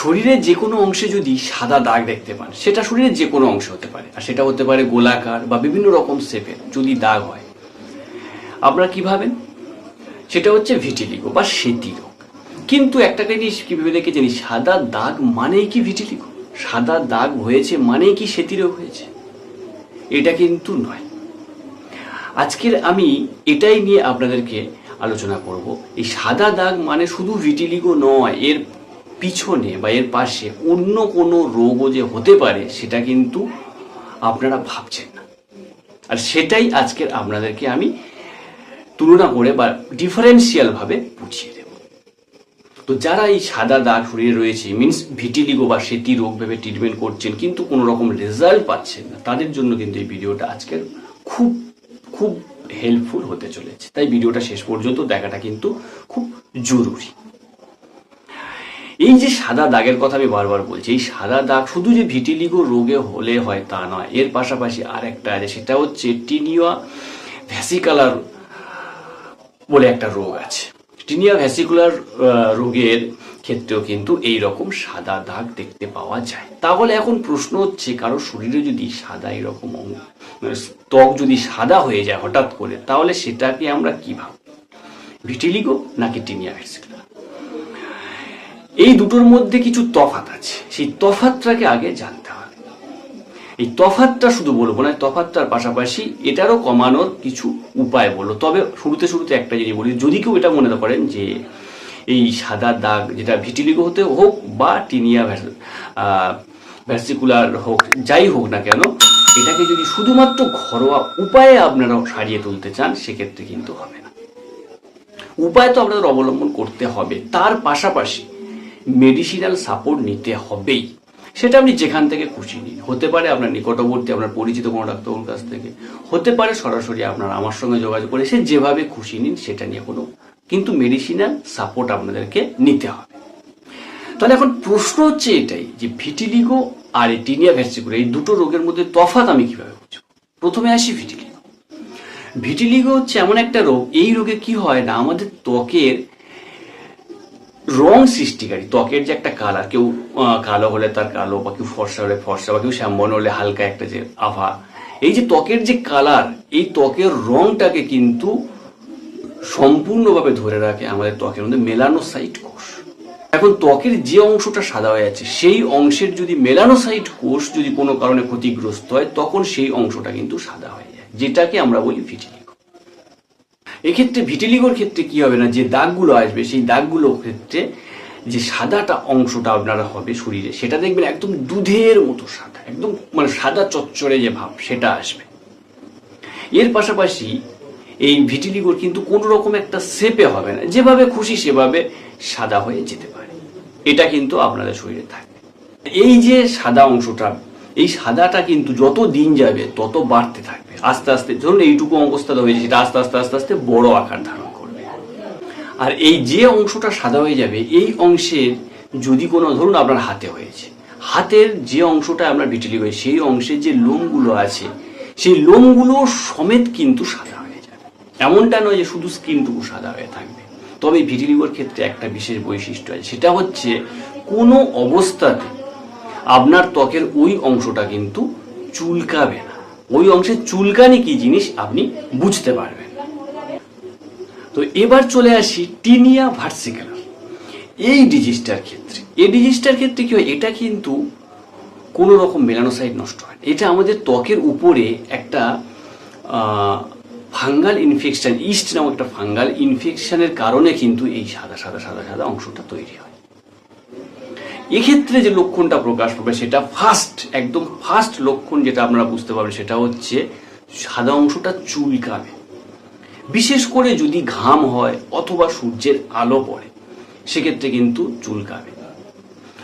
শরীরের যে কোনো অংশে যদি সাদা দাগ দেখতে পান, সেটা শরীরের যে কোনো অংশ হতে পারে, আর সেটা হতে পারে গোলাকার বা বিভিন্ন রকম শেপের যদি দাগ হয়, আপনারা কি ভাবেন? সেটা হচ্ছে ভিটিলিগো বা সেতি রোগ। কিন্তু একটা জিনিস কি ভেবে দেখে জানি, সাদা দাগ মানেই কি ভিটিলিগো? সাদা দাগ হয়েছে মানেই কি সেতি রোগ হয়েছে? এটা কিন্তু নয়। আজকের আমি এটাই নিয়ে আপনাদেরকে আলোচনা করব। এই সাদা দাগ মানে শুধু ভিটিলিগো নয়, এর পিছনে বা এর পাশে অন্য কোনো রোগও যে হতে পারে সেটা কিন্তু আপনারা ভাবছেন না। আর সেটাই আজকের আপনাদেরকে আমি তুলনা করে বা ডিফারেন্সিয়াল ভাবে বুঝিয়ে দেব। তো যারা এই সাদা দাগ শরীরে রয়েছে, মিনস ভিটিলিগো বা সেতি রোগ ভেবে ট্রিটমেন্ট করছেন কিন্তু কোনো রকম রেজাল্ট পাচ্ছেন না, তাদের জন্য কিন্তু এই ভিডিওটা আজকের খুব খুব হেল্পফুল হতে চলেছে। তাই ভিডিওটা শেষ পর্যন্ত দেখাটা কিন্তু খুব জরুরি। এই যে সাদা দাগের কথা আমি বারবার বলছি, এই সাদা দাগ শুধু যে ভিটিলিগো রোগে হলে হয় তা নয়, এর পাশাপাশি আর একটা আছে, সেটা হচ্ছে টিনিয়া ভ্যাসিকুলার বলে একটা রোগ আছে। টিনিয়া ভ্যাসিকুলার রোগের ক্ষেত্রেও কিন্তু এই রকম সাদা দাগ দেখতে পাওয়া যায়। তাহলে এখন প্রশ্ন হচ্ছে, কারো শরীরে যদি সাদা এরকম ত্বক যদি সাদা হয়ে যায় হঠাৎ করে, তাহলে সেটাকে আমরা কি ভাবব? ভিটিলিগো নাকি টিনিয়া ভ্যাসিকুলার? এই দুটোর মধ্যে কিছু তফাৎ আছে, সেই তফাৎটাকে আগে জানতে হবে। এই তফাৎটা শুধু বলবো না, তফাৎটার পাশাপাশি এটারও কমানোর কিছু উপায় বলবো। তবে শুরুতে একটা জিনিস বলি, যদি কেউ এটা মনে করেন যে এই সাদা দাগ যেটা ভিটিলিগো হতে হোক বা টিনিয়া ভ্যাসিকুলার হোক, যাই হোক না কেন, এটাকে যদি শুধুমাত্র ঘরোয়া উপায়ে আপনারা সারিয়ে তুলতে চান, সেক্ষেত্রে কিন্তু হবে না। উপায় তো আপনাদের অবলম্বন করতে হবে, তার পাশাপাশি মেডিসিনাল সাপোর্ট নিতে হবেই। সেটা আপনি যেখান থেকে খুশি নিন, হতে পারে আপনার নিকটবর্তী আপনার পরিচিত কোনো ডাক্তারের কাছ থেকে, হতে পারে সরাসরি আপনার আমার সঙ্গে যোগাযোগ করে, সে যেভাবে খুশি নিন, সেটা নিয়ে কোনো, কিন্তু মেডিসিনাল সাপোর্ট আপনাদেরকে নিতে হবে। তাহলে এখন প্রশ্ন হচ্ছে এটাই যে ভিটিলিগো আর এই টিনিয়া ভ্যাসিকুলার এই দুটো রোগের মধ্যে তফাৎ আমি কিভাবে বুঝব? প্রথমে আসি ভিটিলিগো। ভিটিলিগো হচ্ছে এমন একটা রোগ, এই রোগে কি হয় না, আমাদের ত্বকের রং সৃষ্টিকারী, ত্বকের যে একটা কালার, কেউ কালো হলে তার কালো, বা কেউ ফর্সা হলে ফর্সা, বা কেউ শ্যামবর্ণ হলে হালকা একটা যে আভা, এই যে ত্বকের যে কালার, এই ত্বকের রংটাকে কিন্তু সম্পূর্ণভাবে ধরে রাখে আমাদের ত্বকের মধ্যে মেলানোসাইট কোষ। এখন ত্বকের যে অংশটা সাদা হয়ে আছে, সেই অংশের যদি মেলানোসাইট কোষ যদি কোনো কারণে ক্ষতিগ্রস্ত হয়, তখন সেই অংশটা কিন্তু সাদা হয়ে যায়, যেটাকে আমরা বলি ভিটিলিগো। এক্ষেত্রে ভিটিলিগোর ক্ষেত্রে কি হবে না, যে দাগগুলো আসবে, সেই দাগগুলোর ক্ষেত্রে যে সাদাটা অংশটা আপনারা হবে শরীরে, সেটা দেখবেন একদম দুধের মতো সাদা, একদম মানে সাদা চচ্চড়ে যে ভাব, সেটা আসবে। এর পাশাপাশি এই ভিটিলিগোর কিন্তু কোনো রকম একটা শেপে হবে না, যেভাবে খুশি সেভাবে সাদা হয়ে যেতে পারে, এটা কিন্তু আপনাদের শরীরে থাকবে। এই যে সাদা অংশটা, এই সাদাটা কিন্তু যত দিন যাবে তত বাড়তে থাকবে, আস্তে আস্তে, ধরুন এইটুকু অবস্থা হয়েছে, সেটা আস্তে আস্তে আস্তে আস্তে বড় আকার ধারণ করবে। আর এই যে অংশটা সাদা হয়ে যাবে, এই অংশের যদি কোনো, ধরুন আপনার হাতে হয়েছে, হাতের যে অংশটা আমরা ভিটিলিগো, সেই অংশের যে লোমগুলো আছে, সেই লোমগুলো সমেত কিন্তু সাদা হয়ে যাবে। এমনটা নয় যে শুধু স্কিনটুকু সাদা হয়ে থাকবে। তবে ভিটিলিগোর ক্ষেত্রে একটা বিশেষ বৈশিষ্ট্য আছে, সেটা হচ্ছে কোনো অবস্থাতে আপনার ত্বকের ওই অংশটা কিন্তু চুলকাবে না। ওই অংশের চুলকানি কি জিনিস আপনি বুঝতে পারবেন না। তো এবার চলে আসি টিনিয়া ভ্যাসিকুলার এই ডিজিজটার ক্ষেত্রে। এই ডিজিজটার ক্ষেত্রে কি হয়, এটা কিন্তু কোনো রকম মেলানোসাইট নষ্ট হয়, এটা আমাদের ত্বকের উপরে একটা ফাঙ্গাল ইনফেকশন, ইস্ট নামক একটা ফাঙ্গাল ইনফেকশনের কারণে কিন্তু এই সাদা সাদা সাদা সাদা অংশটা তৈরি হয়। এক্ষেত্রে যে লক্ষণটা প্রকাশ পাবে, সেটা একদম ফার্স্ট লক্ষণ যেটা আপনারা বুঝতে পারবেন, সেটা হচ্ছে সাদা অংশটা চুলকাবে। বিশেষ করে যদি ঘাম হয় অথবা সূর্যের আলো পড়ে, সেক্ষেত্রে কিন্তু চুলকাবে।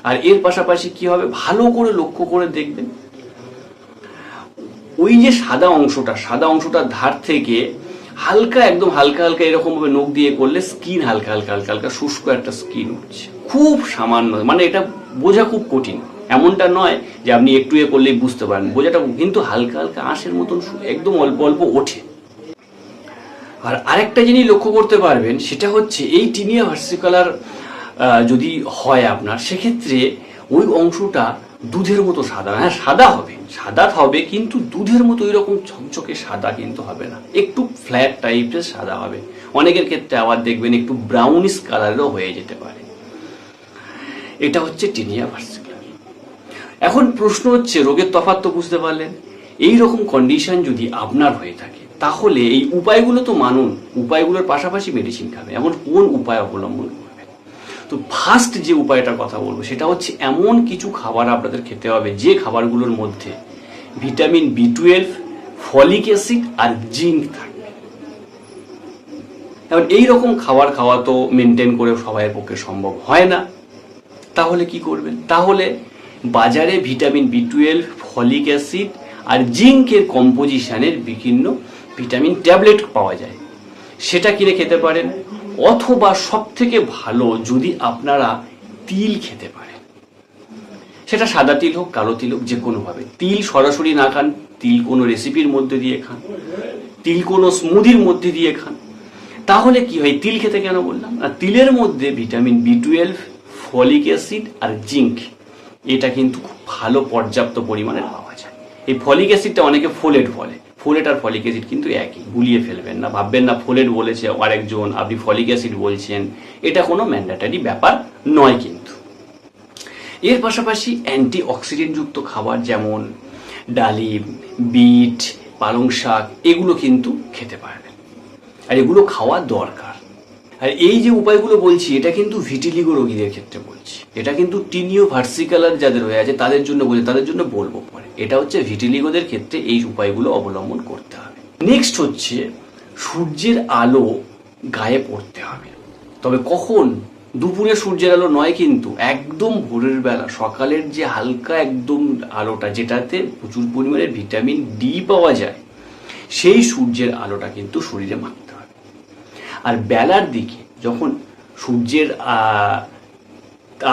আর এর পাশাপাশি কি হবে, ভালো করে লক্ষ্য করে দেখবেন, ওই যে সাদা অংশটার ধার থেকে হালকা, একদম হালকা হালকা এরকম ভাবে নখ দিয়ে করলে স্কিন হালকা হালকা হালকা হালকা শুষ্ক একটা স্কিন উঠছে, খুব সামান্য, মানে এটা বোঝা খুব কঠিন, এমনটা নয় যে আপনি একটু করলেই বুঝতে পারেন, বোঝাটা কিন্তু হালকা হালকা আঁশের মতন একদম অল্প অল্প ওঠে। আর আরেকটা জিনিস লক্ষ্য করতে পারবেন, সেটা হচ্ছে এই টিনিয়া ভ্যাসিকুলার যদি হয় আপনার, সেক্ষেত্রে ওই অংশটা দুধের মতো সাদা, হ্যাঁ সাদা হবে কিন্তু দুধের মতো ওই রকম ঝকঝকে সাদা কিন্তু হবে না, একটু ফ্ল্যাট টাইপের সাদা হবে। অনেকের ক্ষেত্রে আবার দেখবেন একটু ব্রাউনিশ কালারেরও হয়ে যেতে পারে। এটা হচ্ছে টিনিয়া ভার্সিকুলার। এখন প্রশ্ন হচ্ছে, রোগের তফাৎ তো বুঝতে পারলেন। এই রকম কন্ডিশন যদি আপনার হয়ে থাকে তাহলে এই উপায়গুলো তো মানুন, উপায়গুলোর পাশাপাশি মেডিসিন খাবে। এমন কোন উপায় অবলম্বন করবেন? তো ফার্স্ট যে উপায়টার কথা বলবো সেটা হচ্ছে এমন কিছু খাবার আপনাদের খেতে হবে যে খাবারগুলোর মধ্যে ভিটামিন B12, ফলিক অ্যাসিড আর জিঙ্ক থাকবে। এখন এইরকম খাবার খাওয়া তো মেনটেন করে সবাইয়ের পক্ষে সম্ভব হয় না। তাহলে কি করবেন? তাহলে বাজারে ভিটামিন B12, ফলিক অ্যাসিড আর জিঙ্কের কম্পোজিশনের বিভিন্ন ভিটামিন ট্যাবলেট পাওয়া যায়, সেটা কিনে খেতে পারেন। অথবা সব থেকে ভালো যদি আপনারা তিল খেতে পারেন, সেটা সাদা তিল হোক কালো তিল হোক, যে কোনোভাবে। তিল সরাসরি না খান, তিল কোনো রেসিপির মধ্যে দিয়ে খান, তিল কোনো স্মুদির মধ্যে দিয়ে খান। তাহলে কি হয়? তিল খেতে কেন বললাম? আর তিলের মধ্যে ভিটামিন B12, ফলিক অ্যাসিড আর জিঙ্ক এটা কিন্তু খুব ভালো পর্যাপ্ত পরিমাণে পাওয়া যায়। এই ফলিক অ্যাসিডটা অনেকে ফোলেট বলে, ফোলেট আর ফলিক অ্যাসিড কিন্তু একই, গুলিয়ে ফেলবেন না, ভাববেন না ফোলেট বলেছে আরেকজন আপনি ফলিক অ্যাসিড বলছেন, এটা কোনো ম্যান্ডেটরি ব্যাপার নয়। কিন্তু এর পাশাপাশি অ্যান্টি অক্সিডেন্ট যুক্ত খাবার যেমন ডালিম, বিট, পালং শাক এগুলো কিন্তু খেতে পারবেন, আর এগুলো খাওয়া দরকার। আর এই যে উপায়গুলো বলছি এটা কিন্তু ভিটিলিগো রোগীদের ক্ষেত্রে বলছি, এটা কিন্তু টিনিও ভার্সিকুলার যাদের হয়ে আছে তাদের জন্য বলছি, তাদের জন্য বলবো পরে। এটা হচ্ছে ভিটিলিগোদের ক্ষেত্রে এই উপায়গুলো অবলম্বন করতে হবে। নেক্সট হচ্ছে সূর্যের আলো গায়ে পড়তে হবে। তবে কখন? দুপুরে সূর্যের আলো নয়, কিন্তু একদম ভোরের বেলা, সকালের যে হালকা একদম আলোটা, যেটাতে প্রচুর পরিমাণে ভিটামিন ডি পাওয়া যায়, সেই সূর্যের আলোটা কিন্তু শরীরে মাখতে হবে। আর বেলার দিকে যখন সূর্যের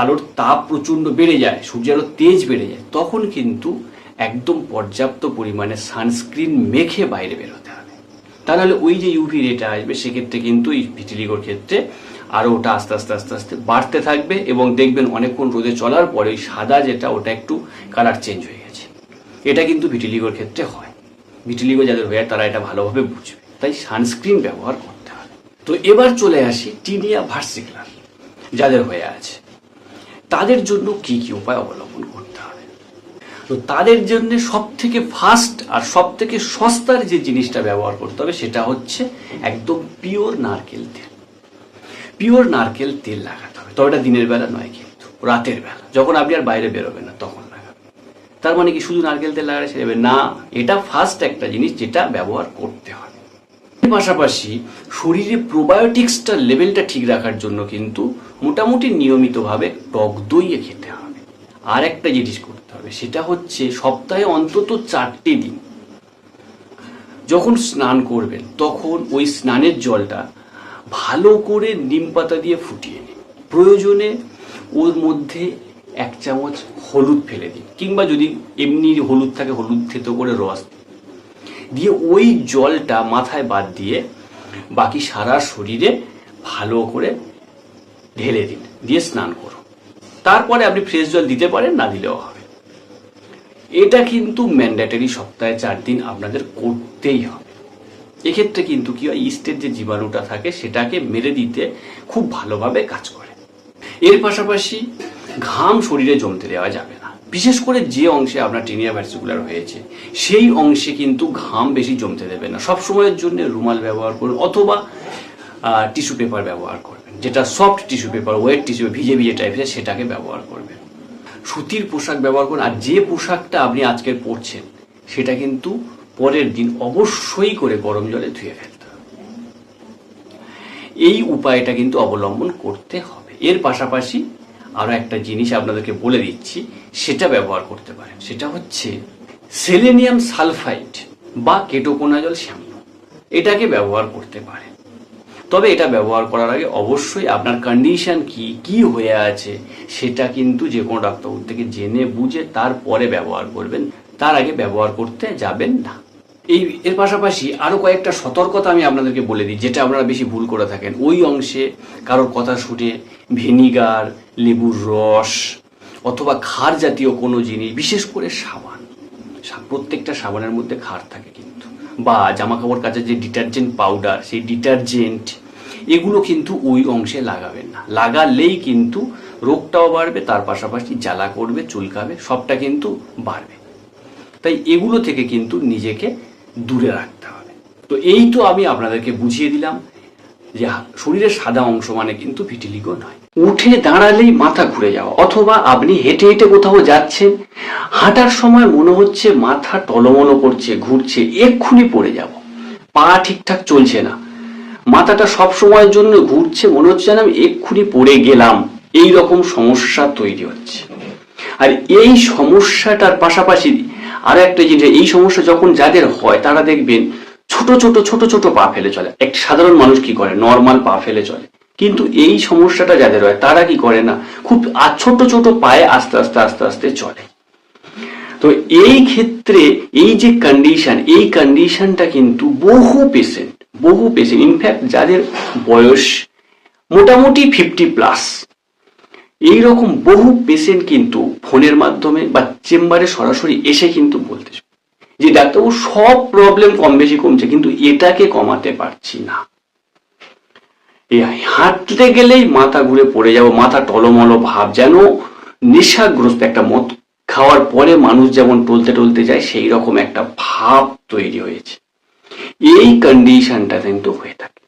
আলোর তাপ প্রচণ্ড বেড়ে যায়, সূর্যের আলোর তেজ বেড়ে যায়, তখন কিন্তু একদম পর্যাপ্ত পরিমাণে সানস্ক্রিন মেখে বাইরে বেরোতে হবে। তা নাহলে ওই যে ইউভি রেটা আসবে, সেক্ষেত্রে কিন্তু এই ভিটিলিগোর ক্ষেত্রে আরও ওটা আস্তে আস্তে আস্তে আস্তে বাড়তে থাকবে, এবং দেখবেন অনেকক্ষণ রোদে চলার পরে ওই সাদা যেটা ওটা একটু কালার চেঞ্জ হয়ে গেছে। এটা কিন্তু ভিটিলিগোর ক্ষেত্রে হয়। ভিটিলিগো যাদের হয়ে তারা এটা ভালোভাবে বুঝবে, তাই সানস্ক্রিন ব্যবহার করতে হবে। তো এবার চলে আসি টিনিয়া ভার্সিকুলার যাদের হয়ে আছে, তাদের জন্য কি কি উপায় অবলম্বন করতে হবে। তো তাদের জন্য সব থেকে ফার্স্ট আর সব থেকে সস্তার যে জিনিসটা ব্যবহার করতে হবে সেটা হচ্ছে একদম পিওর নারকেল তেল। পিওর নারকেল তেল লাগাতে হবে, তবে এটা দিনের বেলা নয়, কিন্তু রাতের বেলা যখন আপনি আর বাইরে বেরোবেন না তখন লাগাবেন। তার মানে কি শুধু নারকেল তেল লাগালে সেরে যাবে না, এটা ফার্স্ট একটা জিনিস যেটা ব্যবহার করতে হবে। এর পাশাপাশি শরীরে প্রোবায়োটিক্সটার লেভেলটা ঠিক রাখার জন্য কিন্তু মোটামুটি নিয়মিতভাবে টক দই খেতে হবে। আর একটা জিনিস করতে হবে, সেটা হচ্ছে সপ্তাহে অন্তত 4টে দিন যখন স্নান করবেন তখন ওই স্নানের জলটা ভালো করে নিম পাতা দিয়ে ফুটিয়ে নিন। প্রয়োজনে ওর মধ্যে 1 চামচ হলুদ ফেলে দিন, কিংবা যদি এমনি হলুদ থাকে হলুদ থেতো করে রস দিয়ে ওই জলটা মাথায় বাদ দিয়ে বাকি সারা শরীরে ভালো করে ঢেলে দিন, দিয়ে স্নান করুন। তারপরে আপনি ফ্রেশ জল দিতে পারেন, না দিলেও হবে। এটা কিন্তু ম্যান্ডেটরি, সপ্তাহে 4 দিন আপনাদের করতেই হবে। এক্ষেত্রে কিন্তু কি হয়, ইস্টের যে জীবাণুটা থাকে সেটাকে মেরে দিতে খুব ভালোভাবে কাজ করে। এর পাশাপাশি ঘাম শরীরে জমতে দেওয়া যাবে না, বিশেষ করে যে অংশে আপনার টিনিয়া ভার্সিকুলার হয়েছে সেই অংশে কিন্তু ঘাম বেশি জমতে দেবে না। সব সময়ের জন্য রুমাল ব্যবহার করুন, অথবা টিস্যু পেপার ব্যবহার করবেন, যেটা soft tissue paper, wait tissue ভিজে ভিজে টাইপের, সেটাকে ব্যবহার করবেন। সুতির পোশাক ব্যবহার করুন, আর যে পোশাকটা আপনি আজকের পরছেন সেটা কিন্তু পরের দিন অবশ্যই করে গরম জলে ধুয়ে ফেলতে হবে। এই উপায়টা কিন্তু অবলম্বন করতে হবে। এর পাশাপাশি আরো একটা জিনিস আপনাদেরকে বলে দিচ্ছি, সেটা ব্যবহার করতে পারেন, সেটা হচ্ছে সেলেনিয়াম সালফাইড বা কেটোকোনাজল শ্যাম্পু। এটাকে ব্যবহার করতে পারেন, তবে এটা ব্যবহার করার আগে অবশ্যই আপনার কন্ডিশন কি হয়ে আছে সেটা কিন্তু যে কোনো ডাক্তার থেকে জেনে বুঝে তারপরে ব্যবহার করবেন, তার আগে ব্যবহার করতে যাবেন না। এর পাশাপাশি আরো কয়েকটা সতর্কতা আমি আপনাদেরকে বলে দিই, যেটা আপনারা বেশি ভুল করে থাকেন। ওই অংশে কারোর কথা শুনে ভিনিগার, লেবুর রস অথবা ক্ষার জাতীয় কোনো জিনিস, বিশেষ করে সাবান, প্রত্যেকটা সাবানের মধ্যে ক্ষার থাকে কিন্তু, বা জামা কাপড় কাচার যে ডিটারজেন্ট পাউডার, সেই ডিটারজেন্ট, এগুলো কিন্তু ওই অংশে লাগাবেন না। লাগালেই কিন্তু রোগটাও বাড়বে, তার পাশাপাশি জ্বালা করবে, চুলকাবে, সবটা কিন্তু বাড়বে। তাই এগুলো থেকে কিন্তু নিজেকে দূরে রাখতে হবে। তো এই তো আমি আপনাদেরকে বুঝিয়ে দিলাম যে শরীরের সাদা অংশ মানে কিন্তু ভিটিলিগো নয়। উঠে দাঁড়ালেই মাথা ঘুরে যাওয়া, অথবা আপনি হেঁটে হেঁটে কোথাও যাচ্ছেন, হাঁটার সময় মনে হচ্ছে মাথা টলমলো করছে, ঘুরছে, এক্ষুনি পড়ে যাব, পা ঠিকঠাক চলছে না, মাথাটা সব সময়ের জন্য ঘুরছে, মনে হচ্ছে যেন আমি এক্ষুনি পড়ে গেলাম, এই রকম সমস্যা তৈরি হচ্ছে। আর এই সমস্যাটার পাশাপাশি আরো একটা জিনিস, এই সমস্যা যখন যাদের হয় তারা দেখবেন ছোট ছোট পা ফেলে চলে। একটা সাধারণ মানুষ কি করে, নর্মাল পা ফেলে চলে, কিন্তু এই সমস্যাটা যাদের হয় তারা কি করে না, খুব ছোট পায়ে আস্তে আস্তে চলে। তো এই ক্ষেত্রে এই যে কন্ডিশন, এই কন্ডিশনটা কিন্তু বহু পেশেন্ট ইনফ্যাক্ট যাদের বয়স মোটামুটি 50+, এইরকম বহু পেশেন্ট কিন্তু ফোনের মাধ্যমে বা চেম্বারে সরাসরি এসে কিন্তু বলতে যে ডাক্তারবাবু সব প্রবলেম কম বেশি কমছে, কিন্তু এটাকে কমাতে পারছি না। হাঁটতে গেলেই মাথা ঘুরে পড়ে যাবো, মাথা টলমলো ভাব, যেন নেশাগ্রস্ত, একটা মদ খাওয়ার পরে মানুষ যেমন টলতে যায় সেই রকম একটা ভাব তৈরি হয়েছে। এই কন্ডিশনটা কিন্তু হয়ে থাকে।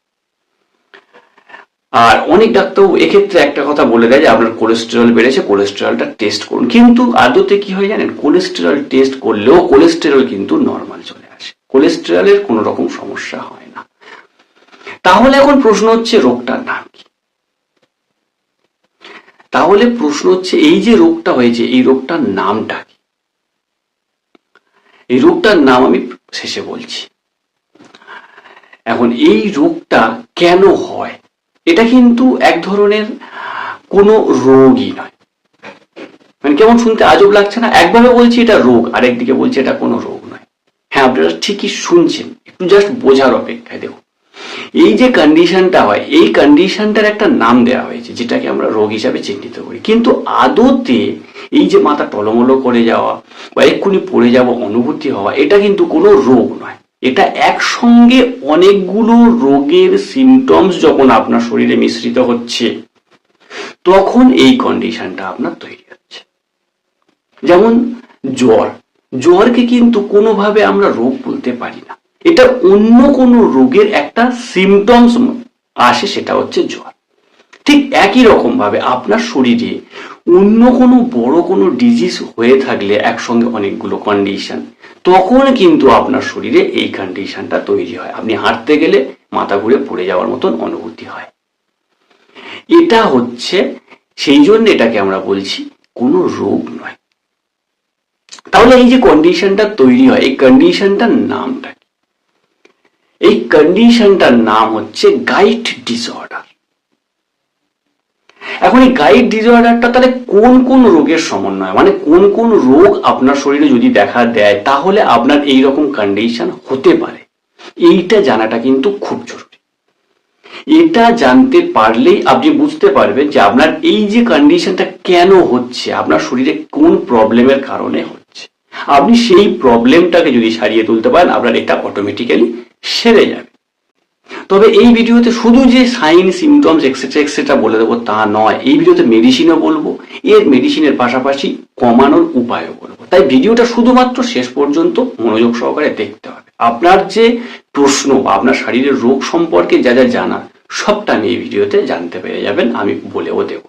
আর অনেক ডাক্তারবাবু এক্ষেত্রে একটা কথা বলে দেয় যে আপনার কোলেস্টেরল বেড়েছে, কোলেস্টেরলটা টেস্ট করুন, কিন্তু আদতে কি হয় জানেন, কোলেস্টেরল টেস্ট করলেও কোলেস্টেরল কিন্তু নর্মাল চলে আসে, কোলেস্টেরলের কোনো রকম সমস্যা হয় না। তাহলে এখন প্রশ্ন হচ্ছে রোগটার নাম কি? তাহলে প্রশ্ন হচ্ছে এই যে রোগটা হয়েছে, এই রোগটার নামটা কি? এই রোগটার নাম আমি শেষে বলছি। এখন এই রোগটা কেন হয়, এটা কিন্তু এক ধরনের কোনো রোগই নয়। মানে কেমন শুনতে আজব লাগছে না? একভাবে বলছি এটা রোগ, আর একদিকে বলছি এটা কোনো রোগ নয়। হ্যাঁ, আপনারা ঠিকই শুনছেন, একটু জাস্ট বোঝার অপেক্ষায়। দেখুন, এই যে কন্ডিশনটা হয়, এই কন্ডিশনটার একটা নাম দেওয়া হয়েছে যেটাকে আমরা রোগ হিসাবে চিহ্নিত করি, কিন্তু আদতে এই যে মাথা টলমলো করে যাওয়া বা এক্ষুনি পড়ে যাওয়া অনুভূতি হওয়া, এটা কিন্তু কোনো রোগ নয়। এটা একসঙ্গে অনেকগুলো রোগের সিমটমস যখন আপনার শরীরে মিশ্রিত হচ্ছে, তখন এই কন্ডিশনটা আপনার তৈরি হচ্ছে। যেমন জ্বরকে কিন্তু কোনোভাবে আমরা রোগ বলতে পারি না, এটা অন্য কোনো রোগের একটা সিমটমস আসে, সেটা হচ্ছে জ্বর। ঠিক একই রকম ভাবে আপনার শরীরে অন্য কোনো বড় কোনো ডিজিজ হয়ে থাকলে একসঙ্গে অনেকগুলো কন্ডিশন, তখন কিন্তু আপনার শরীরে এই কন্ডিশনটা তৈরি হয়। আপনি হাঁটতে গেলে মাথা ঘুরে পড়ে যাওয়ার মতন অনুভূতি হয়। এটা হচ্ছে, সেই জন্য এটাকে আমরা বলছি কোনো রোগ নয়। তাহলে এই যে কন্ডিশনটা তৈরি হয়, এই কন্ডিশনটার নামটা কি? এই কন্ডিশনটার নাম হচ্ছে গাইট ডিসঅর্ডার। এখন এই গাইট ডিসঅর্ডারটা তাহলে কোন কোন রোগের সমন্বয়, মানে কোন কোন রোগ আপনার শরীরে যদি দেখা দেয় তাহলে আপনার এই রকম কন্ডিশন হতে পারে, এইটা জানাটা কিন্তু খুব জরুরি। এটা জানতে পারলেই আপনি বুঝতে পারবেন যে আপনার এই যে কন্ডিশনটা কেন হচ্ছে, আপনার শরীরে কোন প্রবলেমের কারণে হচ্ছে। আপনি সেই প্রবলেমটাকে যদি সারিয়ে তুলতে পারেন, আপনার এটা অটোমেটিক্যালি সেরে যাবে। তবে এই ভিডিওতে শুধু যে সাইন, সিমটমস এক্সেট্রা বলে দেবো তা নয়, এই ভিডিওতে মেডিসিনও বলবো, এর মেডিসিনের পাশাপাশি কমানোর উপায়ও বলবো। তাই ভিডিওটা শুধুমাত্র শেষ পর্যন্ত মনোযোগ সহকারে দেখতে হবে। আপনার যে প্রশ্ন, আপনার শরীরের রোগ সম্পর্কে যা যা জানা, সবটা আমি এই ভিডিওতে জানতে পেরে যাবেন, আমি বলেও দেব।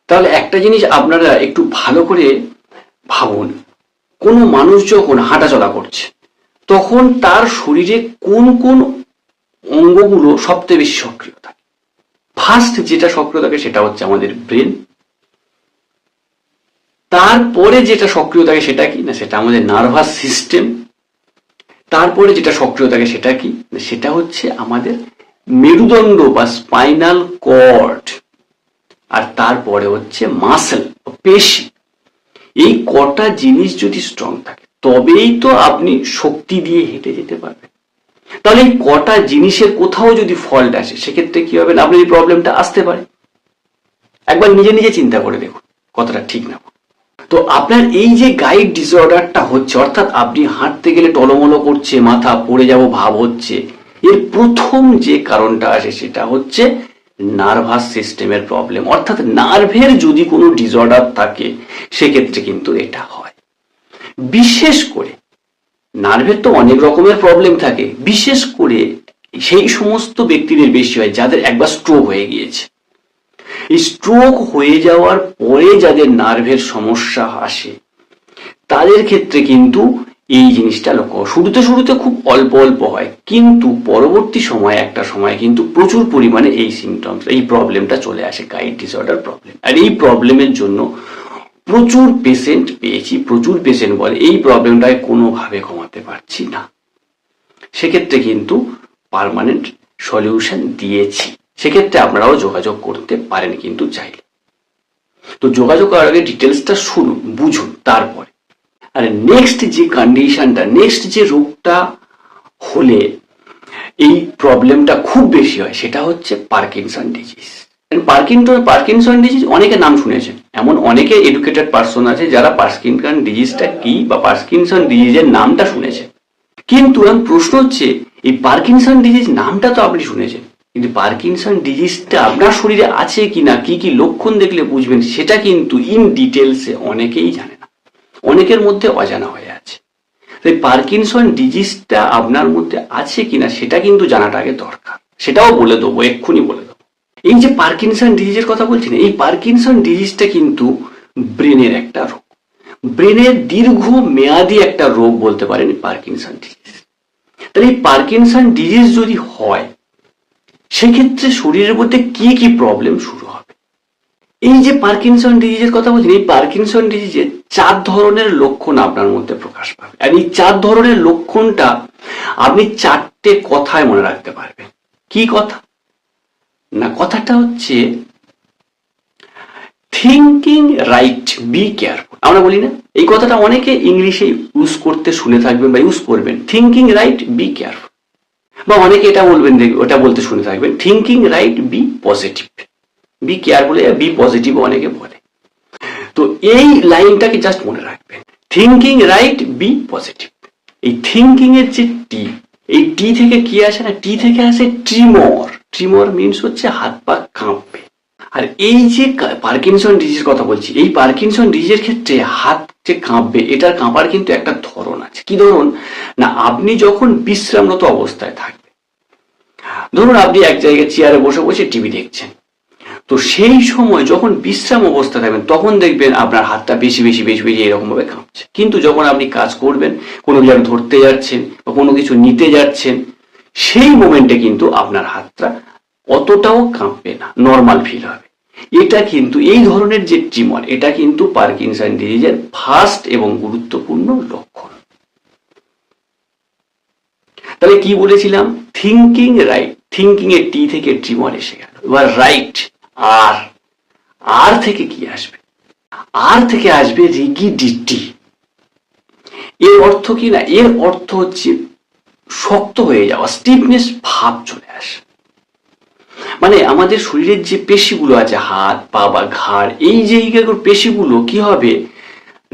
তাহলে একটা জিনিস আপনারা একটু ভালো করে ভাবুন, কোনো মানুষ যখন হাঁটাচলা করছে তখন তার শরীরে কোন কোন অঙ্গগুলো সবচেয়ে বেশি সক্রিয় থাকে? ফার্স্ট যেটা সক্রিয় থাকে সেটা হচ্ছে আমাদের ব্রেন। তারপরে যেটা সক্রিয় থাকে সেটা কি না, সেটা আমাদের নার্ভাস সিস্টেম। তারপরে যেটা সক্রিয় থাকে সেটা কি, সেটা হচ্ছে আমাদের মেরুদণ্ড বা স্পাইনাল কর্ড। আর তারপরে হচ্ছে মাসেল, পেশি। এই কটা জিনিস যদি স্ট্রং থাকে তবেই তো আপনি শক্তি দিয়ে হেঁটে যেতে পারবেন। তাহলে এই কটা জিনিসের কোথাও যদি ফল্ট আসে, সেক্ষেত্রে কি হবে, আপনার এই প্রবলেমটা আসতে পারে। একবার নিজে নিজে চিন্তা করে দেখুন, কথাটা ঠিক না? তো আপনার এই যে গাইড ডিসঅর্ডারটা হচ্ছে, অর্থাৎ আপনি হাঁটতে গেলে টলমলো করছে, মাথা পড়ে যাব ভাব হচ্ছে, এর প্রথম যে কারণটা আসে সেটা হচ্ছে নার্ভাস সিস্টেমের প্রবলেম, অর্থাৎ নার্ভের যদি কোনো ডিসঅর্ডার থাকে সেক্ষেত্রে কিন্তু এটা হয়। বিশেষ করে নার্ভের তো অনেক রকমের প্রবলেম থাকে, বিশেষ করে সেই সমস্ত ব্যক্তিদের বেশি হয় যাদের একবার স্ট্রোক হয়ে গিয়েছে। এই স্ট্রোক হয়ে যাওয়ার পরে যাদের নার্ভের সমস্যা আসে তাদের ক্ষেত্রে কিন্তু এই জিনিসটা লক্ষ্য, শুরুতে খুব অল্প অল্প হয়, কিন্তু পরবর্তী সময় একটা সময় কিন্তু প্রচুর পরিমাণে এই সিমটমস, এই প্রবলেমটা চলে আসে, গাইড ডিসঅর্ডার প্রবলেম। আর এই প্রবলেমের জন্য প্রচুর পেশেন্ট পেয়েছি, প্রচুর পেশেন্ট বলে এই প্রবলেমটাকে কোনোভাবে কমাতে পারছি না। সেক্ষেত্রে কিন্তু পার্মানেন্ট সলিউশন দিয়েছি, সেক্ষেত্রে আপনারাও যোগাযোগ করতে পারেন কিন্তু চাইলে। তো যোগাযোগ করার আগে ডিটেলসটা শুনুন, বুঝুন, তারপরে। আর নেক্সট যে কন্ডিশনটা, নেক্সট যে রোগটা হলে এই প্রবলেমটা খুব বেশি হয় সেটা হচ্ছে পার্কিনসন ডিজিজ। পার্কিনসন ডিজিজ অনেকে নাম শুনেছেন, এমন অনেকে এডুকেটেড পার্সন আছে যারা পার্কিনসন ডিজিজটা কি বা পার্কিনসন ডিজিজের নামটা শুনেছেন। কিন্তু প্রশ্ন হচ্ছে এই পার্কিনসন ডিজিজ নামটা তো আপনি শুনেছেন, কিন্তু পার্কিনসন ডিজিজটা আপনার শরীরে আছে কিনা, কি কি লক্ষণ দেখলে বুঝবেন, সেটা কিন্তু ইন ডিটেলসে অনেকেই জানে না, অনেকের মধ্যে অজানা হয়ে আছে। তাই পার্কিনসন ডিজিজটা আপনার মধ্যে আছে কিনা সেটা কিন্তু জানাটা আগে দরকার, সেটাও বলে দেবো, এক্ষুনি বলে দেবো। এই যে পার্কিনসন ডিজিজের কথা বলছি না, এই পার্কিনসন ডিজিজটা কিন্তু ব্রেনের একটা রোগ, ব্রেনের দীর্ঘ মেয়াদী একটা রোগ বলতে পারেন পার্কিনসন ডিজিজ। তাহলে এই পার্কিনসন ডিজিজ যদি হয় সেক্ষেত্রে শরীরের মধ্যে কি কি প্রবলেম শুরু হবে। এই যে পার্কিনসন ডিজিজের কথা বলছি, এই পার্কিনসন ডিজিজের 4 ধরনের লক্ষণ আপনার মধ্যে প্রকাশ পাবে। আর এই 4 ধরনের লক্ষণটা আপনি 4টে কথায় মনে রাখতে পারবেন। কি কথা না, কথাটা হচ্ছে থিঙ্কিং রাইট, বি কেয়ারফুল। আমরা বলি না, এই কথাটা অনেকে ইংলিশে ইউজ করতে শুনে থাকবেন বা ইউজ করবেন, থিঙ্কিং রাইট, বি কেয়ারফুল। বা অনেকে এটা বলবেন, ওটা বলতে শুনে থাকবেন, thinking right, be positive. Be careful, be positive অনেকে বলে। তো এই লাইনটাকে জাস্ট মনে রাখবেন, থিঙ্কিং রাইট, বি পজিটিভ। এই থিঙ্কিং এর যে টি, এই টি থেকে কি আসে না, টি থেকে আসে ট্রিমর। ট্রিমর মিনস হচ্ছে হাত পা কাঁপবে। আর এই যে পার্কিনসন ডিজিজের কথা বলছি, এই পার্কিনসন ডিজিজের ক্ষেত্রে হাত যে কাঁপবে, এটার কাঁপার কিন্তু একটা ধরন আছে। কি ধরন না, আপনি যখন বিশ্রামরত অবস্থায় থাকবেন, ধরুন আপনি এক জায়গায় চেয়ারে বসে বসে টিভি দেখছেন, তো সেই সময় যখন বিশ্রাম অবস্থা থাকবেন তখন দেখবেন আপনার হাতটা বেশি বেশি এরকম ভাবে কাঁপছে। কিন্তু যখন আপনি কাজ করবেন, কোনো জায়গায় ধরতে যাচ্ছেন বা কোনো কিছু নিতে যাচ্ছেন, সেই মোমেন্টে কিন্তু আপনার হাতটা অতটাও কাঁপবে না, নর্মাল ফিল হবে। এটা কিন্তু এই ধরনের যে ট্রিমর, এটা কিন্তু পার্কিনসন ডিজিজের ফার্স্ট এবং গুরুত্বপূর্ণ লক্ষণ। তাহলে কি বলেছিলাম, থিঙ্কিং রাইট, থিঙ্কিং এর টি থেকে ট্রিমর এসে গেল। এবার রাইট, আর আর থেকে কি আসবে, আর থেকে আসবে রিগিডিটি। এর অর্থ কি না, এর অর্থ হচ্ছে শক্ত হয়ে যাওয়া, স্টিফনেস ভাব চলে আসে। মানে আমাদের শরীরের যে পেশিগুলো আছে, হাত পা বা ঘাড়, এই যে পেশিগুলো কি হবে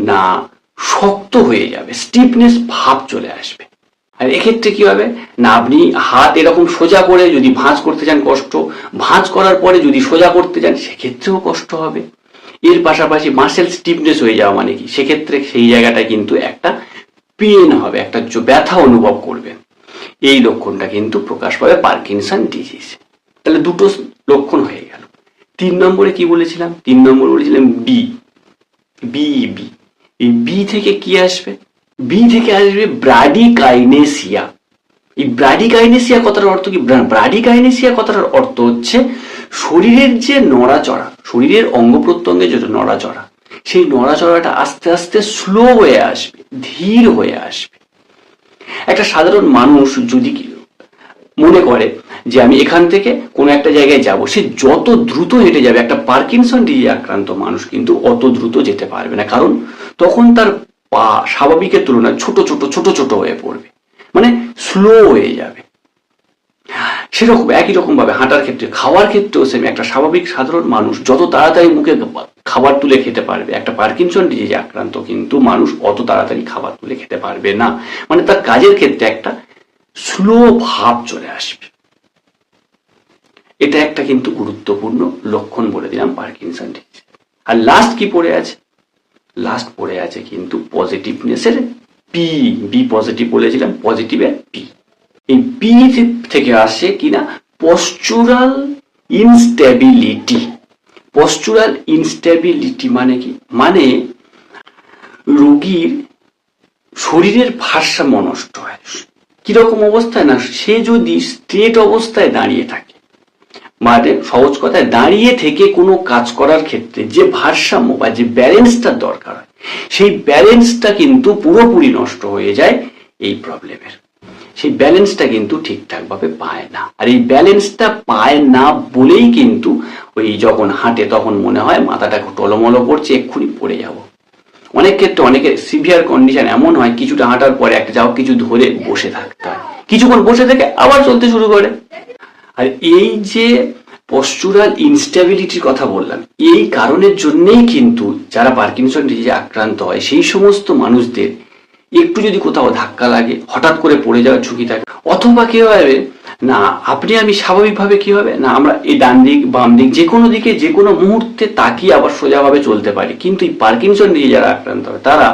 না, শক্ত হয়ে যাবে, স্টিফনেস ভাব চলে আসবে। আর এক্ষেত্রে কি হবে না, আপনি হাত এরকম সোজা করে যদি ভাঁজ করতে চান কষ্ট, ভাঁজ করার পরে যদি সোজা করতে চান সেক্ষেত্রেও কষ্ট হবে। এর পাশাপাশি মাসেল স্টিফনেস হয়ে যাওয়া মানে কি, সেক্ষেত্রে সেই জায়গাটা কিন্তু একটা পেন হবে, একটা ব্যথা অনুভব করবেন। এই লক্ষণটা কিন্তু প্রকাশ পাবে পার্কিনসন ডিজিজ। তাহলে দুটো লক্ষণ হয়ে গেল। 3 নম্বরে কি বলেছিলাম, 3 নম্বরে বলেছিলাম বি, বি বি। এই বি থেকে কি আসবে, বি থেকে আসবে ব্রাডিকাইনেসিয়া। এই ব্রাডিকাইনেসিয়া কথাটার অর্থ কি, ব্রাডিকাইনেসিয়া কথাটার অর্থ হচ্ছে শরীরের যে নড়াচড়া, শরীরের অঙ্গ প্রত্যঙ্গের যে নড়াচড়া, সেই নড়াচড়াটা আস্তে আস্তে স্লো হয়ে আসবে, ধীর হয়ে আসবে। একটা সাধারণ মানুষ যদি মনে করে যে আমি এখান থেকে কোনো একটা জায়গায় যাব, সে যত দ্রুত হেঁটে যাবে, একটা পার্কিনসন ডিজিজ আক্রান্ত মানুষ কিন্তু অত দ্রুত যেতে পারবে না, কারণ তখন তার পা স্বাভাবিকের তুলনায় ছোট ছোট হয়ে পড়বে, মানে স্লো হয়ে যাবে। সেরকম একই রকম ভাবে হাঁটার ক্ষেত্রে, খাওয়ার ক্ষেত্রেও সেম। একটা স্বাভাবিক সাধারণ মানুষ যত তাড়াতাড়ি মুখে খাবার তুলে খেতে পারবে, একটা পার্কিনসন ডিজিজে আক্রান্ত কিন্তু মানুষ অত তাড়াতাড়ি খাবার তুলে খেতে পারবে না। মানে তার কাজের ক্ষেত্রে একটা স্লো ভাব চলে আসবে। এটা একটা কিন্তু গুরুত্বপূর্ণ লক্ষণ বলে দিলাম পার্কিনসন ডিজিজ। আর লাস্ট কি পড়ে আছে? লাস্ট পড়ে আছে কিন্তু পজিটিভনেসের পি। বি পজিটিভ বলেছিলাম, পজিটিভের পি। এই পি থেকে আসে কিনা পশ্চুরাল ইনস্টেবিলিটি। পশ্চুরাল ইনস্টেবিলিটি মানে কি? মানে রোগীর শরীরের ভারসাম্য নষ্ট হয়। কিরকম অবস্থায়? না, সে যদি স্ট্রেট অবস্থায় দাঁড়িয়ে থাকে, মানে সহজ কথায় দাঁড়িয়ে থেকে কোনো কাজ করার ক্ষেত্রে যে ভারসাম্য বা যে ব্যালেন্সটার দরকার হয়, সেই ব্যালেন্সটা কিন্তু পুরোপুরি নষ্ট হয়ে যায় এই প্রবলেমের। সেই ব্যালেন্সটা কিন্তু ঠিকঠাক ভাবে পায় না। আর এই ব্যালেন্সটা পায় না বলেই কিন্তু ওই যখন হাঁটে তখন মনে হয় মাথাটা টলমলো করছে, এক্ষুনি পড়ে যাব। অনেক ক্ষেত্রে অনেকের সিভিয়ার কন্ডিশন এমন হয়, কিছুটা হাঁটার পরে একটা যাও কিছু ধরে বসে থাকতে হয়, কিছুক্ষণ বসে থেকে আবার চলতে শুরু করে। আর এই যে পশ্চুরাল ইনস্টেবিলিটির কথা বললাম, এই কারণের জন্যই কিন্তু যারা পার্কিনসন ডিজিজে আক্রান্ত হয় সেই সমস্ত মানুষদের একটু যদি কোথাও ধাক্কা লাগে হঠাৎ করে পড়ে যাওয়ার ঝুঁকি থাকে। অথবা কি হবে না, আপনি আমি স্বাভাবিকভাবে কি হবে না, আমরা এই ডান দিক বাম দিক যে কোনো দিকে যে কোনো মুহূর্তে তাকিয়ে আবার সোজাভাবে চলতে পারি। কিন্তু এই পার্কিনসন ডিজিজে যারা আক্রান্ত হয় তারা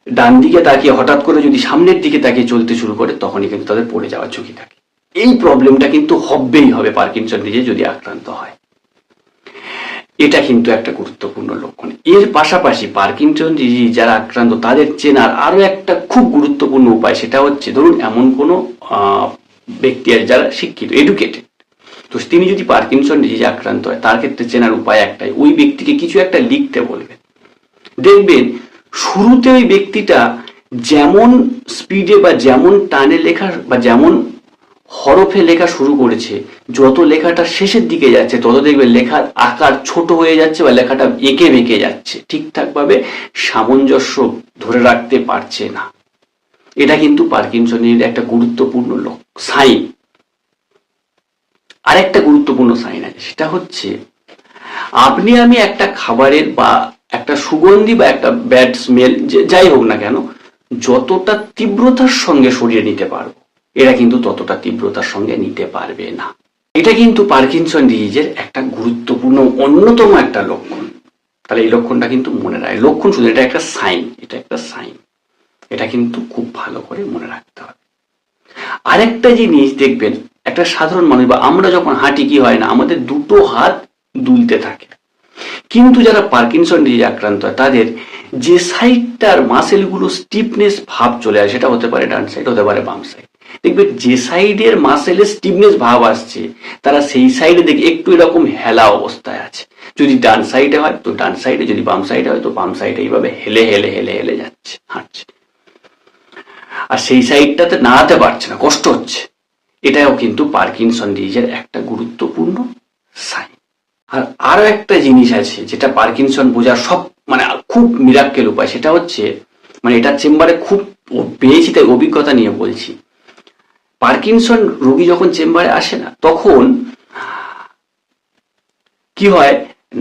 ডান দিকে তাকিয়ে হঠাৎ করে যদি সামনের দিকে তাকিয়ে চলতে শুরু করে, তখনই কিন্তু তাদের পড়ে যাওয়ার ঝুঁকি থাকে। এই প্রবলেমটা কিন্তু হবেই হবে পার্কিনসন ডিজিজে যদি আক্রান্ত হয়। এটা কিন্তু একটা গুরুত্বপূর্ণ লক্ষণ। এর পাশাপাশি পার্কিনসন ডিজিজ যারা আক্রান্ত তাদের চেনার আরো একটা খুব গুরুত্বপূর্ণ উপায়, সেটা হচ্ছে ধরুন এমন কোনো ব্যক্তি আছে যারা শিক্ষিত, এডুকেটেড, তো তিনি যদি পার্কিনসন ডিজিজে আক্রান্ত হয় তার ক্ষেত্রে চেনার উপায় একটাই, ওই ব্যক্তিকে কিছু একটা লিখতে বলবেন। দেখবেন শুরুতে ওই ব্যক্তিটা যেমন স্পিডে বা যেমন টানে লেখা বা যেমন হরফে লেখা শুরু করেছে, যত লেখাটা শেষের দিকে যাচ্ছে তত দেখবে লেখার আকার ছোট হয়ে যাচ্ছে বা লেখাটা এঁকে বেঁকে যাচ্ছে, ঠিকঠাক ভাবে সামঞ্জস্য ধরে রাখতে পারছে না। এটা কিন্তু পার্কিনসনের একটা গুরুত্বপূর্ণ সাইন। আরেকটা গুরুত্বপূর্ণ সাইন আছে, সেটা হচ্ছে আপনি আমি একটা খাবারের বা একটা সুগন্ধি বা একটা ব্যাড স্মেল যাই হোক না কেন, যতটা তীব্রতার সঙ্গে সরিয়ে নিতে পারবো, এরা কিন্তু ততটা তীব্রতার সঙ্গে নিতে পারবে না। এটা কিন্তু পার্কিনসন ডিজিজের একটা গুরুত্বপূর্ণ অন্যতম একটা লক্ষণ। তাহলে এই লক্ষণটা কিন্তু মনে রাখে, লক্ষণ শুধু এটা একটা সাইন, এটা একটা সাইন, এটা কিন্তু খুব ভালো করে মনে রাখতে হবে। আরেকটা জিনিস দেখবেন, একটা সাধারণ মানুষ বা আমরা যখন হাঁটি কি হয় না, আমাদের দুটো হাত দুলতে থাকে। কিন্তু যারা পার্কিনসন ডিজিজ আক্রান্ত হয় তাদের যে সাইডটার মাসেলগুলো স্টিফনেস ভাব চলে আসে, সেটা হতে পারে ডান সাইড, হতে পারে বাম সাইড। দেখবে যে সাইডের মাসেলে স্টিফনেস ভাব আসছে তারা সেই সাইডে দেখে একটু এরকম হেলা অবস্থায় আছে। যদি ডান সাইডে হয় তো ডান সাইডে, যদি বাম সাইডে হয় তো বাম সাইডে, এইভাবে হেলে হেলে হেলে হেলে যাচ্ছে, হাঁটছে। আর সেই সাইডটাতে নাড়াতে পারছে না, কষ্ট হচ্ছে। এটাও কিন্তু পার্কিনসন ডিজিজের একটা গুরুত্বপূর্ণ সাইন। আর আরো একটা জিনিস আছে যেটা পার্কিনসন বোঝার সব মানে খুব মিরাক্কেল উপায়, সেটা হচ্ছে মানে এটা চেম্বারে খুব পেয়েছি তাই অভিজ্ঞতা নিয়ে বলছি। পার্কিনসন রোগী যখন চেম্বারে আসে না, তখন কি হয়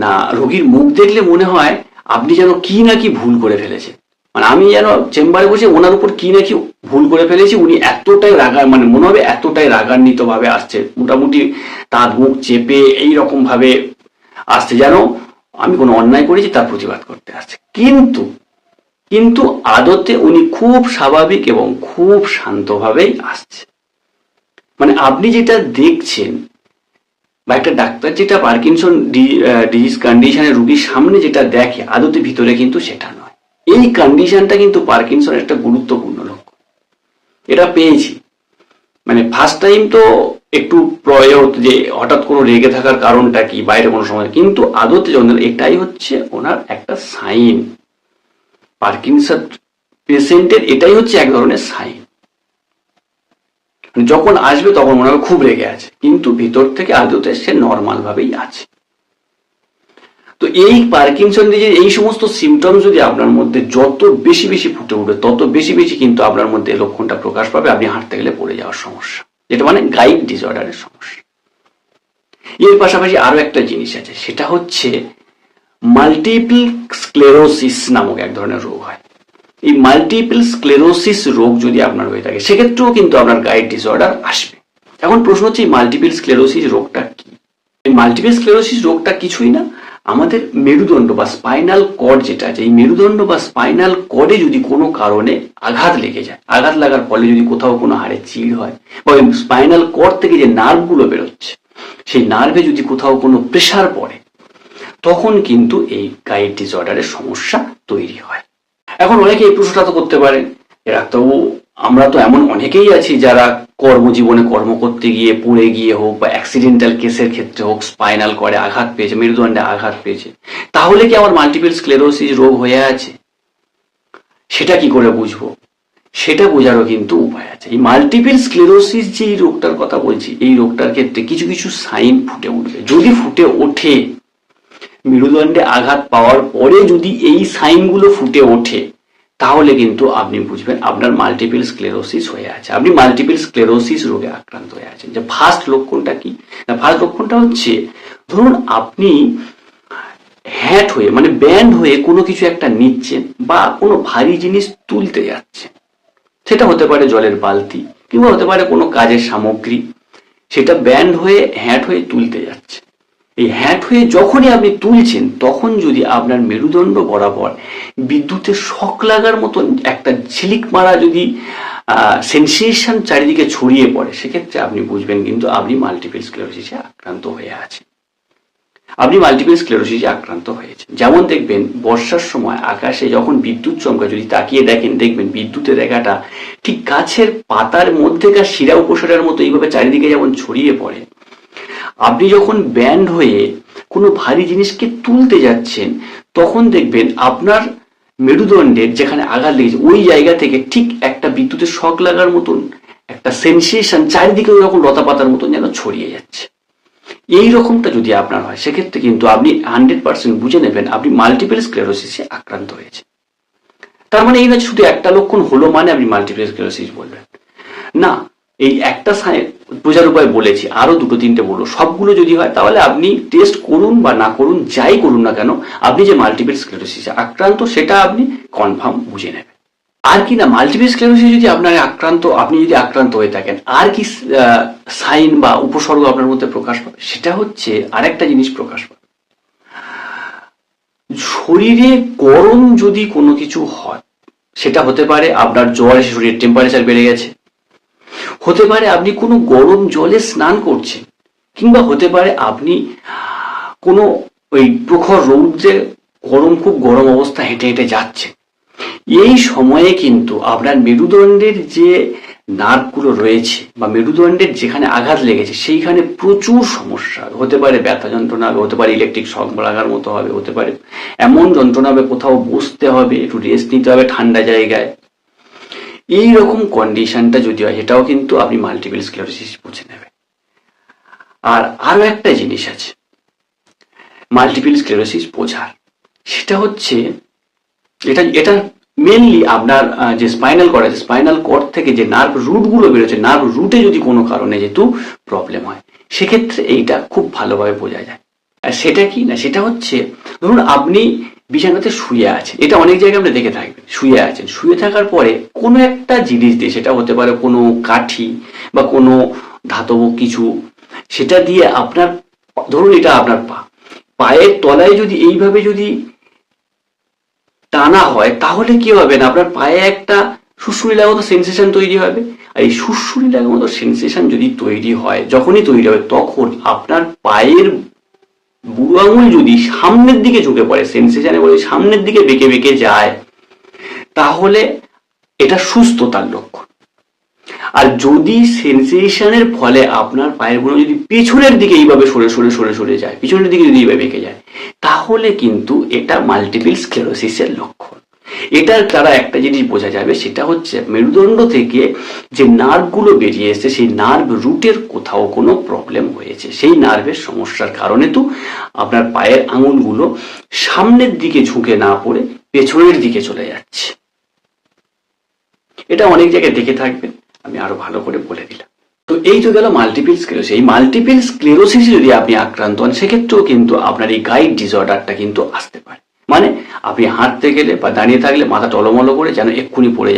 না, রোগীর মুখ দেখলে মনে হয় আপনি যেন কি না কি ভুল করে ফেলেছেন। মানে আমি যেন চেম্বারে বসে ওনার উপর কি না কি ভুল করে ফেলেছি, উনি এতটাই মানে মনে হবে এতটাই রাগান্বিত ভাবে আসছে, মোটামুটি তার মুখ চেপে এইরকম ভাবে আসছে যেন আমি কোনো অন্যায় করেছি তার প্রতিবাদ করতে আসছে। কিন্তু আদতে উনি খুব স্বাভাবিক এবং খুব শান্তভাবেই আসছে। মানে আপনি যেটা দেখছেন বা একটা ডাক্তার যেটা পার্কিনসন ডিজিজ কন্ডিশনের রোগীর সামনে যেটা দেখে, আদতে ভিতরে কিন্তু সেটা নয়। এই কন্ডিশনটা কিন্তু পার্কিনসনের একটা গুরুত্বপূর্ণ লক্ষণ। এটা পেয়েছি, মানে ফার্স্ট টাইম তো একটু প্রয়োগ যে হঠাৎ কোনো রেগে থাকার কারণটা কি, বাইরে কোনো সময়, কিন্তু আদতে যখন এটাই হচ্ছে ওনার একটা সাইন। পার্কিনসন পেশেন্টের এটাই হচ্ছে এক ধরনের সাইন। যখন আসবে তখন মনে হবে খুব রেগে আছে, কিন্তু ভিতর থেকে আদতে সে নর্মাল ভাবেই আছে। তো এই পার্কিনসন ডিজিজ এই সমস্ত সিমটম যদি আপনার মধ্যে যত বেশি বেশি ফুটে উঠবে, তত বেশি বেশি কিন্তু আপনার মধ্যে লক্ষণটা প্রকাশ পাবে, আপনি হাঁটতে গেলে পড়ে যাওয়ার সমস্যা। যেটা মানে গাইড ডিসঅর্ডারের সমস্যা। এর পাশাপাশি আরো একটা জিনিস আছে, সেটা হচ্ছে মাল্টিপল স্ক্লেরোসিস নামক এক ধরনের রোগ হয়। এই মাল্টিপল স্ক্লেরোসিস রোগ যদি আপনার হয়ে থাকে সেক্ষেত্রেও কিন্তু আপনার গাইড ডিসঅর্ডার আসবে। এখন প্রশ্ন হচ্ছে এই মাল্টিপল স্ক্লেরোসিস রোগটা কি? এই মাল্টিপল স্ক্লেরোসিস রোগটা কিছুই না, আমাদের মেরুদণ্ড বা স্পাইনাল কর্ড যেটা আছে, এই মেরুদণ্ড বা স্পাইনাল কর্ডে যদি কোনো কারণে আঘাত লেগে যায়, আঘাত লাগার ফলে যদি কোথাও কোনো হাড়ে চিড় হয়, বা ওই স্পাইনাল কর্ড থেকে যে নার্ভগুলো বেরোচ্ছে সেই নার্ভে যদি কোথাও কোনো প্রেসার পড়ে, তখন কিন্তু এই গাইড ডিসঅর্ডারের সমস্যা তৈরি হয়। এখন অনেকে এই প্রশ্নটা তো করতে পারেন, ডাক্তারবাবু আমরা তো এমন অনেকেই আছি যারা কর্মজীবনে কর্ম করতে গিয়ে পড়ে গিয়ে হোক বা অ্যাক্সিডেন্টাল কেসের ক্ষেত্রে হোক স্পাইনাল কর্ডে আঘাত পেয়েছে, মেরুদণ্ডে আঘাত পেয়েছে, তাহলে কি আমার মাল্টিপল স্ক্লেরোসিস রোগ হয়ে আছে? সেটা কি করে বুঝবো? সেটা বোঝারও কিন্তু উপায় আছে। এই মাল্টিপল স্ক্লেরোসিস যে এই রোগটার কথা বলছি, এই রোগটার ক্ষেত্রে কিছু কিছু সাইন ফুটে উঠবে। যদি ফুটে ওঠে, মেরুদণ্ডে আঘাত পাওয়ার পরে যদি এই সাইনগুলো ফুটে ওঠে, তাহলে কিন্তু আপনি বুঝবেন আপনার মাল্টিপল স্ক্লেরোসিস হয়ে আছে, আপনি মাল্টিপল স্ক্লেরোসিস রোগে আক্রান্ত হয়ে আছেন। যে ফার্স্ট লক্ষণটা কি? না, ফার্স্ট লক্ষণটা হচ্ছে, ধরুন আপনি হ্যাট হয়ে মানে ব্যান্ড হয়ে কোনো কিছু একটা নিচ্ছেন বা কোনো ভারী জিনিস তুলতে যাচ্ছেন, সেটা হতে পারে জলের বালতি কিংবা হতে পারে কোনো কাজের সামগ্রী, সেটা ব্যান্ড হয়ে হ্যাট হয়ে তুলতে যাচ্ছে। এই হ্যাট হয়ে যখনই আপনি তুলছেন, তখন যদি আপনার মেরুদণ্ড বরাবর বিদ্যুতের শক লাগার মতন একটা ঝিলিক মারা যদি সেন্সেশন চারিদিকে ছড়িয়ে পড়ে, সেক্ষেত্রে আপনি বুঝবেন কিন্তু আপনি মাল্টিপল স্ক্লেরোসিসে আক্রান্ত হয়ে আছেন, আপনি মাল্টিপল স্ক্লেরোসিসে আক্রান্ত হয়েছেন। যেমন দেখবেন বর্ষার সময় আকাশে যখন বিদ্যুৎ চমকায়, যদি তাকিয়ে দেখেন, দেখবেন বিদ্যুতের রেখাটা ঠিক গাছের পাতার মধ্যেকার শিরা উপশিরার মতো এইভাবে চারিদিকে যেমন ছড়িয়ে পড়ে। আপনি যখন ব্যান্ড হয়ে কোনো ভারী জিনিসকে তুলতে যাচ্ছেন, তখন দেখবেন আপনার মেরুদণ্ডের যেখানে আঘাত লেগেছে ওই জায়গা থেকে ঠিক একটা বিদ্যুতের শক লাগার মতন একটা সেন্সেশন চারিদিকে ওরকম লতা পাতার মতন যেন ছড়িয়ে যাচ্ছে। এই রকমটা যদি আপনার হয়, সেক্ষেত্রে কিন্তু আপনি 100% বুঝে নেবেন আপনি মাল্টিপল স্ক্লেরোসিসে আক্রান্ত হয়েছে। তার মানে এই না শুধু একটা লক্ষণ হলো মানে আপনি মাল্টিপল স্ক্লেরোসিস বলবেন না। এই একটা বোঝার উপায় বলেছি, আরো দুটো তিনটে বলবো, সবগুলো যদি হয় তাহলে আপনি টেস্ট করুন বা না করুন, যাই করুন না কেন, আপনি যে মাল্টিপল স্ক্লেরোসিসে আক্রান্ত সেটা আপনি কনফার্ম বুঝে নেবেন। আর কি না, মাল্টিপল স্ক্লেরোসিস যদি আপনি যদি আক্রান্ত হয়ে থাকেন, আর কি সাইন বা উপসর্গ আপনার মধ্যে প্রকাশ পাবে? সেটা হচ্ছে আরেকটা জিনিস প্রকাশ পাবে, শরীরে গরম যদি কোনো কিছু হয়, সেটা হতে পারে আপনার জ্বর এসে শরীরের টেম্পারেচার বেড়ে গেছে, হতে পারে আপনি কোনো গরম জলে স্নান করছেন, কিংবা হতে পারে আপনি কোনো ওই প্রখর রৌদ্রে খুব গরম অবস্থা হেঁটে হেঁটে যাচ্ছেন। এই সময়ে কিন্তু আপনার মেরুদণ্ডের যে নার্ভগুলো রয়েছে বা মেরুদণ্ডের যেখানে আঘাত লেগেছে সেইখানে প্রচুর সমস্যা হতে পারে, ব্যথা যন্ত্রণা হবে, হতে পারে ইলেকট্রিক শক লাগার মতো হবে, হতে পারে এমন যন্ত্রণা হবে কোথাও বসতে হবে, একটু রেস্ট নিতে হবে ঠান্ডা জায়গায়। এই রকম কন্ডিশনটা যদি হয়, সেটাও কিন্তু আপনি মাল্টিপল স্ক্লেরোসিস বুঝে নেবেন। আর আরো একটা জিনিস আছে মাল্টিপল স্ক্লেরোসিস বোঝার, সেটা হচ্ছে এটা মেনলি আপনার যে স্পাইনাল কর্ড আছে, স্পাইনাল কর্ড থেকে যে নার্ভ রুট গুলো বেরোচ্ছে, নার্ভ রুটে যদি কোনো কারণে যেহেতু প্রবলেম হয়, সেক্ষেত্রে এইটা খুব ভালোভাবে বোঝা যায়। আর সেটা কি না, সেটা হচ্ছে ধরুন আপনি বিছানাতে শুয়ে আছেন, এটা অনেক জায়গায় আপনি দেখে থাকবেন, শুয়ে আছেন, শুয়ে থাকার পরে কোনো একটা জিনিস দিয়ে, সেটা হতে পারে কোনো কাঠি বা কোনো ধাতব কিছু, সেটা দিয়ে আপনার, ধরুন এটা আপনার পায়ের তলায় যদি এইভাবে যদি টানা হয়, তাহলে কি হবে না, আপনার পায়ে একটা সুড়সুড়ি লাগার মতো সেন্সেশন তৈরি হবে। আর এই সুড়সুড়ি লাগার মতো সেন্সেশন যদি তৈরি হয়, যখনই তৈরি হবে, তখন আপনার পায়ের বুড়ো আঙুল যদি সামনের দিকে ঝুঁকে পড়ে, সেন্সেশনে বলে সামনের দিকে বেঁকে বেঁকে যায়, তাহলে এটা সুস্থতার লক্ষণ। আর যদি সেন্সেশনের ফলে আপনার পায়ের বুড়ো যদি পেছনের দিকে এইভাবে সরে সরে সরে সরে যায়, পিছনের দিকে যদি এইভাবে বেঁকে যায়, তাহলে কিন্তু এটা মাল্টিপল স্ক্লেরোসিসের লক্ষণ। এটার দ্বারা একটা জিনিস বোঝা যাবে, সেটা হচ্ছে মেরুদণ্ড থেকে যে নার্ভগুলো বেরিয়ে এসছে, সেই নার্ভ রুটের কোথাও কোনো প্রবলেম হয়েছে, সেই নার্ভের সমস্যার কারণে তো আপনার পায়ের আঙুলগুলো সামনের দিকে ঝুঁকে না পড়ে পেছনের দিকে চলে যাচ্ছে। এটা অনেক জায়গায় দেখে থাকবেন, আমি আরো ভালো করে বলে দিলাম। তো এই তো গেল মাল্টিপল স্ক্লেরোসিস। এই মাল্টিপল স্ক্লেরোসিস যদি আপনি আক্রান্ত হন সেক্ষেত্রেও কিন্তু আপনার এই গাইড ডিসঅর্ডারটা কিন্তু আসতে পারে। মানে আপনি হাঁটতে গেলে বা দাঁড়িয়ে থাকলে মাথা টলমলো করে যেন এক্ষুনি পড়ে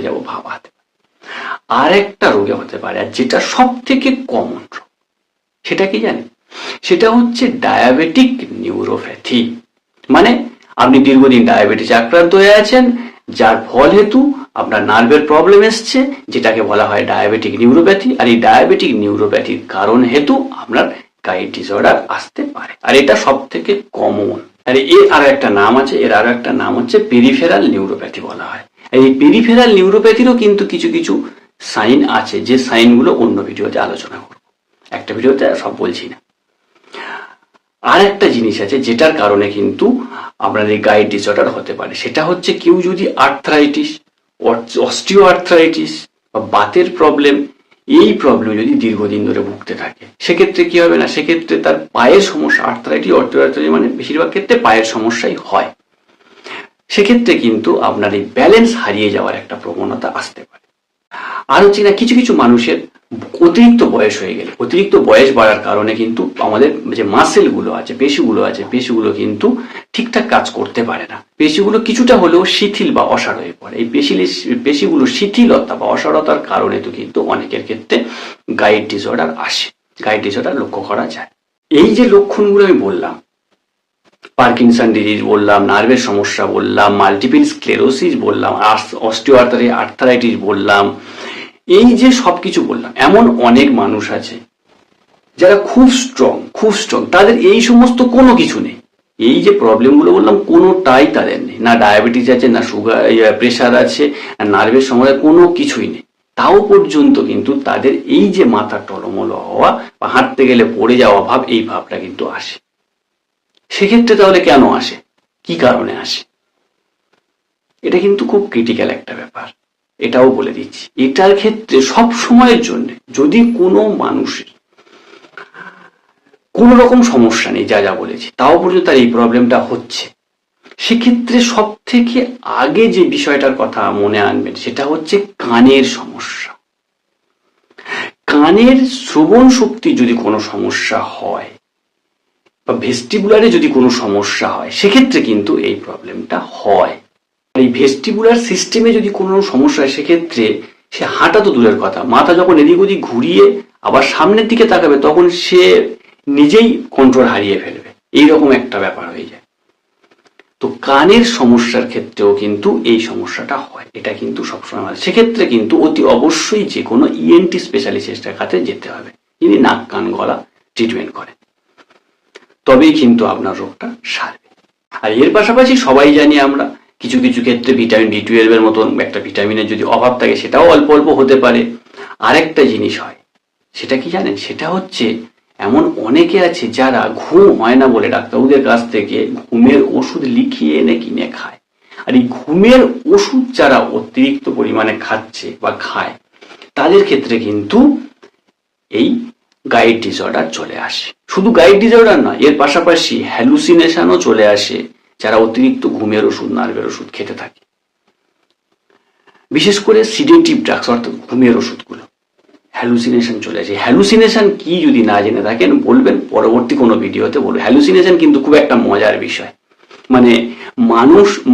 যাবো ভাব হতে পারে। আর একটা রোগে হতে পারে, আর যেটা সব থেকে কমন রোগ, সেটা কি জানেন? সেটা হচ্ছে ডায়াবেটিক নিউরোপ্যাথি। মানে আপনি দীর্ঘদিন ডায়াবেটিস আক্রান্ত হয়ে আছেন, যার ফল হেতু আপনার নার্ভের প্রবলেম এসছে, যেটাকে বলা হয় ডায়াবেটিক নিউরোপ্যাথি। আর এই ডায়াবেটিক নিউরোপ্যাথির কারণ হেতু আপনার গাইড ডিসঅর্ডার আসতে পারে, আর এটা সব থেকে কমন। আর এর আরো একটা নাম আছে, হচ্ছে পেরিফেরাল নিউরোপ্যাথি বলা হয়। এই পেরিফেরাল নিউরোপ্যাথিরও কিন্তু কিছু কিছু সাইন আছে, যে সাইনগুলো অন্য ভিডিওতে আলোচনা করব, একটা ভিডিওতে সব বলছি না। আর একটা জিনিস আছে যেটার কারণে কিন্তু আপনার এই গাইড ডিসঅর্ডার হতে পারে, সেটা হচ্ছে কেউ যদি আর্থ্রাইটিস, অস্টিও আর্থ্রাইটিস বা বাতের প্রবলেম, এই প্রবলেম যদি দীর্ঘদিন ধরে ভুগতে থাকে, সেক্ষেত্রে কি হবে না, সেক্ষেত্রে তার পায়ের সমস্যা, অস্টিও মানে বেশিরভাগ ক্ষেত্রে পায়ের সমস্যাই হয়। সেক্ষেত্রে কিন্তু আপনার এই ব্যালেন্স হারিয়ে যাওয়ার একটা প্রবণতা আসতে পারে। আর হচ্ছে না, কিছু কিছু মানুষের অতিরিক্ত বয়স হয়ে গেলে, অতিরিক্ত বয়স বাড়ার কারণে কিন্তু আমাদের যে মাসেলগুলো আছে, পেশিগুলো কিন্তু ঠিকঠাক কাজ করতে পারে না। পেশিগুলো কিছুটা হলেও শিথিল বা অসাড় হয়ে পড়ে। এই পেশিগুলো শিথিলতা বা অসাড়তার কারণে তো কিন্তু অনেকের ক্ষেত্রে গাইড ডিসঅর্ডার আসে, গাইড ডিসঅর্ডার লক্ষ্য করা যায়। এই যে লক্ষণগুলো আমি বললাম, পার্কিনসন ডিজিজ বললাম, নার্ভের সমস্যা বললাম, মাল্টিপল স্ক্লেরোসিস বললাম, অস্টিও আর্থ্রাইটিস বললাম, এই যে সবকিছু বললাম, এমন অনেক মানুষ আছে যারা খুব স্ট্রং, তাদের এই সমস্ত কোনো কিছু নেই। এই যে প্রবলেমগুলো বললাম কোনোটাই তাদের নেই, না ডায়াবেটিস আছে, না সুগার, প্রেশার আছে, না নার্ভের সমস্যা, কোনো কিছুই নেই। তাও পর্যন্ত কিন্তু তাদের এই যে মাথা টলমলো হওয়া বা হাঁটতে গেলে পড়ে যাওয়া ভাব, এই ভাবটা কিন্তু আসে। সেক্ষেত্রে তাহলে কেন আসে, কি কারণে আসে? এটা কিন্তু খুব ক্রিটিক্যাল একটা ব্যাপার, এটাও বলে দিচ্ছি। এটার ক্ষেত্রে সব সময়ের জন্য যদি কোনো মানুষের কোন রকম সমস্যা নেই, যা বলেছি, তাও পর্যন্ত তার এই প্রবলেমটা হচ্ছে, সেক্ষেত্রে সব থেকে আগে যে বিষয়টার কথা মনে আনবেন সেটা হচ্ছে কানের সমস্যা। কানের শ্রবণ শক্তি যদি কোনো সমস্যা হয় বা ভেস্টিবুলারে যদি কোনো সমস্যা হয়, সেক্ষেত্রে কিন্তু এই প্রবলেমটা হয়। এই ভেস্টিবুলার সিস্টেমে যদি কোনো সমস্যা হয়, সেক্ষেত্রে সে হাঁটা তো দূরের কথা, মাথা যখন এদিক ওদিক ঘুরিয়ে আবার সামনের দিকে তাকাবে, তখন সে নিজেই কন্ট্রোল হারিয়ে ফেলবে, এইরকম একটা ব্যাপার হয়ে যায়। তো কানের সমস্যার ক্ষেত্রেও কিন্তু এই সমস্যাটা হয়, এটা কিন্তু সবসময় হয়। সেক্ষেত্রে কিন্তু অতি অবশ্যই যে কোনো ইএনটি স্পেশালিস্টের কাছে যেতে হবে, যিনি নাক কান গলা ট্রিটমেন্ট করেন, তবেই কিন্তু আপনার রোগটা সারবে। আর এর পাশাপাশি সবাই জানি আমরা, কিছু কিছু ক্ষেত্রে ভিটামিন B12 এর মতন একটা ভিটামিনের যদি অভাব থাকে, সেটাও অল্প অল্প হতে পারে। আরেকটা জিনিস হয়, সেটা কি জানেন? সেটা হচ্ছে এমন অনেকে আছে যারা ঘুম হয় না বলে ডাক্তারবাবুদের কাছ থেকে ঘুমের ওষুধ লিখিয়ে এনে কিনে খায়। আর এই ঘুমের ওষুধ যারা অতিরিক্ত পরিমাণে খাচ্ছে বা খায়, তাদের ক্ষেত্রে কিন্তু এই গাইড ডিসঅর্ডার চলে আসে। শুধু গাইড ডিসঅর্ডার নয়, এর পাশাপাশি হ্যালুসিনেশনও চলে আসে যারা অতিরিক্ত ঘুমের ওষুধ, নার্ভের ওষুধ খেতে থাকে। বিশেষ করে সিডেটিভ ড্রাগস, অর্থাৎ ঘুমের ওষুধগুলো, হ্যালুসিনেশন চলে আসে। হ্যালুসিনেশন কি যদি না জেনে থাকেন বলবেন, পরবর্তী কোনো ভিডিওতে বলবো। হ্যালুসিনেশন কিন্তু খুব একটা মজার বিষয়, মানে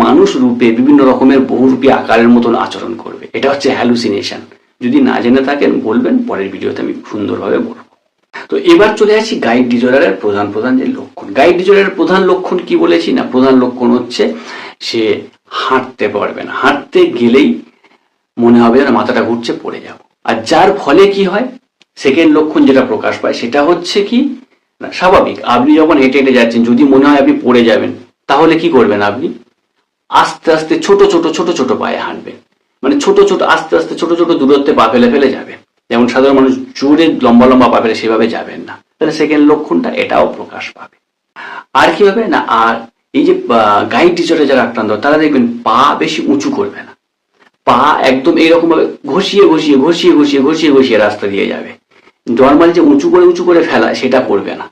মানুষ রূপে বিভিন্ন রকমের বহুরূপী আকারের মতন আচরণ করবে, এটা হচ্ছে হ্যালুসিনেশন। যদি না জেনে থাকেন বলবেন, পরের ভিডিওতে আমি সুন্দরভাবে বলবো। তো এবার চলে আসি গাইড ডিসঅর্ডারের প্রধান যে লক্ষণ। গাইড ডিসঅর্ডারের প্রধান লক্ষণ কি বলেছি না? প্রধান লক্ষণ হচ্ছে সে হাঁটতে পারবে না, হাঁটতে গেলেই মনে হবে যেন মাথাটা ঘুরছে, পড়ে যাবো। আর যার ফলে কি হয়, সেকেন্ড লক্ষণ যেটা প্রকাশ পায় সেটা হচ্ছে কি না, স্বাভাবিক আপনি যখন হেঁটে হেঁটে যাচ্ছেন, যদি মনে হয় আপনি পড়ে যাবেন, তাহলে কি করবেন? আপনি আস্তে আস্তে ছোট ছোট পায়ে হাঁটবেন, মানে আস্তে আস্তে ছোট দূরত্বে পা ফেলে যাবেন। যেমন সাধারণ মানুষ জোরে লম্বা পা ফেলে সেভাবে যাবেন না, তাহলে সেকেন্ড লক্ষণটা এটাও প্রকাশ পাবে। আর কি হবে না, আর এই যে গাইড ডিসঅর্ডারে যারা আক্রান্ত, তারা দেখবেন পা বেশি উঁচু করবে না, পা একদম এইরকম ভাবে ঘষিয়ে রাস্তা দিয়ে যাবে। নর্মাল যে উঁচু করে ফেলা, সেটা করবে না,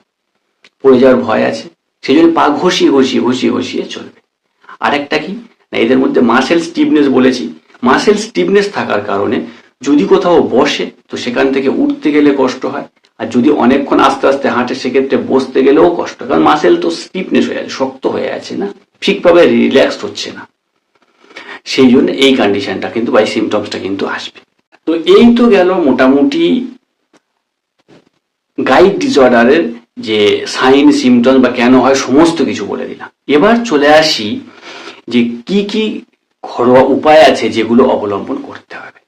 পড়ে যাওয়ার ভয় আছে, সেই জন্য পা ঘষিয়ে চলবে। আরেকটা কি না, এদের মধ্যে মাসেল স্টিফনেস বলেছি, মাসেল স্টিফনেস থাকার কারণে যদি কোথাও বসে তো সেখান থেকে উঠতে গেলে কষ্ট হয়, আর যদি অনেকক্ষণ আস্তে আস্তে হাঁটে সেক্ষেত্রে বসতে গেলেও কষ্ট, কারণ মাসেল তো স্টিফনেস হয়ে আছে, শক্ত হয়ে আছে না, ঠিকভাবে রিল্যাক্সড হচ্ছে না। সেই জন্য এই কন্ডিশনটা কিন্তু বা এই সিমটমসটা কিন্তু আসবে। তো এই তো গেল মোটামুটি গাইড ডিসঅর্ডারের যে সাইন সিমটমস বা কেন হয় সমস্ত কিছু বলে দিলাম। এবার চলে আসি যে কি কি ঘরোয়া উপায় আছে যেগুলো অবলম্বন করতে হবে।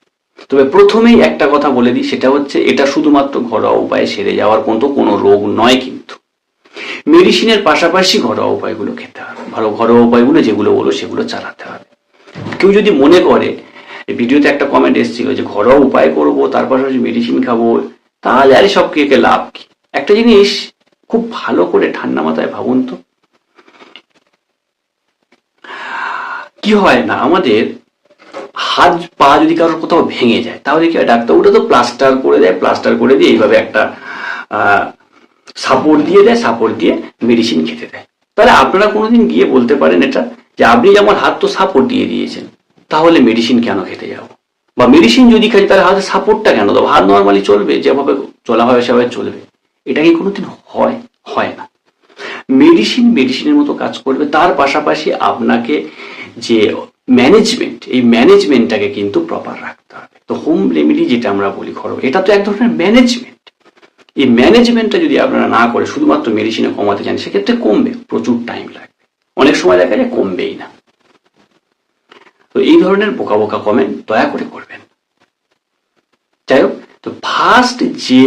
তবে প্রথমেই একটা কথা বলে দিই, সেটা হচ্ছে এটা শুধুমাত্র ঘরোয়া উপায়ে সেরে যাওয়ার কোনো রোগ নয়, কিন্তু মেডিসিনের পাশাপাশি ঘরোয়া উপায়গুলো খেতে হবে। ভালো ঘরোয়া উপায়গুলো যেগুলো বলো সেগুলো চালাতে হবে। কেউ যদি মনে করে, ভিডিওতে একটা কমেন্ট এসেছিল যে ঘরোয়া উপায় করবো তার পাশাপাশি মেডিসিন খাবো, তাহলে আর সব কে লাভ কি? একটা জিনিস খুব ভালো করে ঠান্ডা মাথায় ভাবুন তো, কি হয় না আমাদের হাত পা যদি কারোর কোথাও ভেঙে যায় তাহলে কি হয়, ডাক্তার ওটা তো প্লাস্টার করে দেয়, প্লাস্টার করে দিয়ে এইভাবে একটা সাপোর্ট দিয়ে দেয়, সাপোর্ট দিয়ে মেডিসিন খেতে দেয়। তাহলে আপনারা কোনোদিন গিয়ে বলতে পারেন এটা যে আপনি আমার হাত তো সাপোর্ট দিয়ে দিয়েছেন, তাহলে মেডিসিন কেন খেতে যাবো? বা মেডিসিন যদি খাই তাহলে হাতে সাপোর্টটা কেন দেবো? হাত নর্মালি চলবে, যেভাবে চলা হয় সেভাবে চলবে। এটা কি কোনোদিন হয়? হয় না। মেডিসিনের মতো কাজ করবে, তার পাশাপাশি আপনাকে যে ম্যানেজমেন্ট, এই ম্যানেজমেন্টটাকে কিন্তু প্রপার রাখতে হবে। তো হোম রেমেডি যেটা আমরা বলি ঘরোয়া, এটা তো এক ধরনের ম্যানেজমেন্ট। এই ম্যানেজমেন্টটা যদি আপনারা না করে শুধুমাত্র মেডিসিনে কমাতে চান সেক্ষেত্রে কমবে, প্রচুর টাইম লাগবে, অনেক সময় দেখা যায় কমবেই না। তো এই ধরনের বোকা বোকা কমেন্ট দয়া করে করবেন। যাই হোক, তো ফার্স্ট যে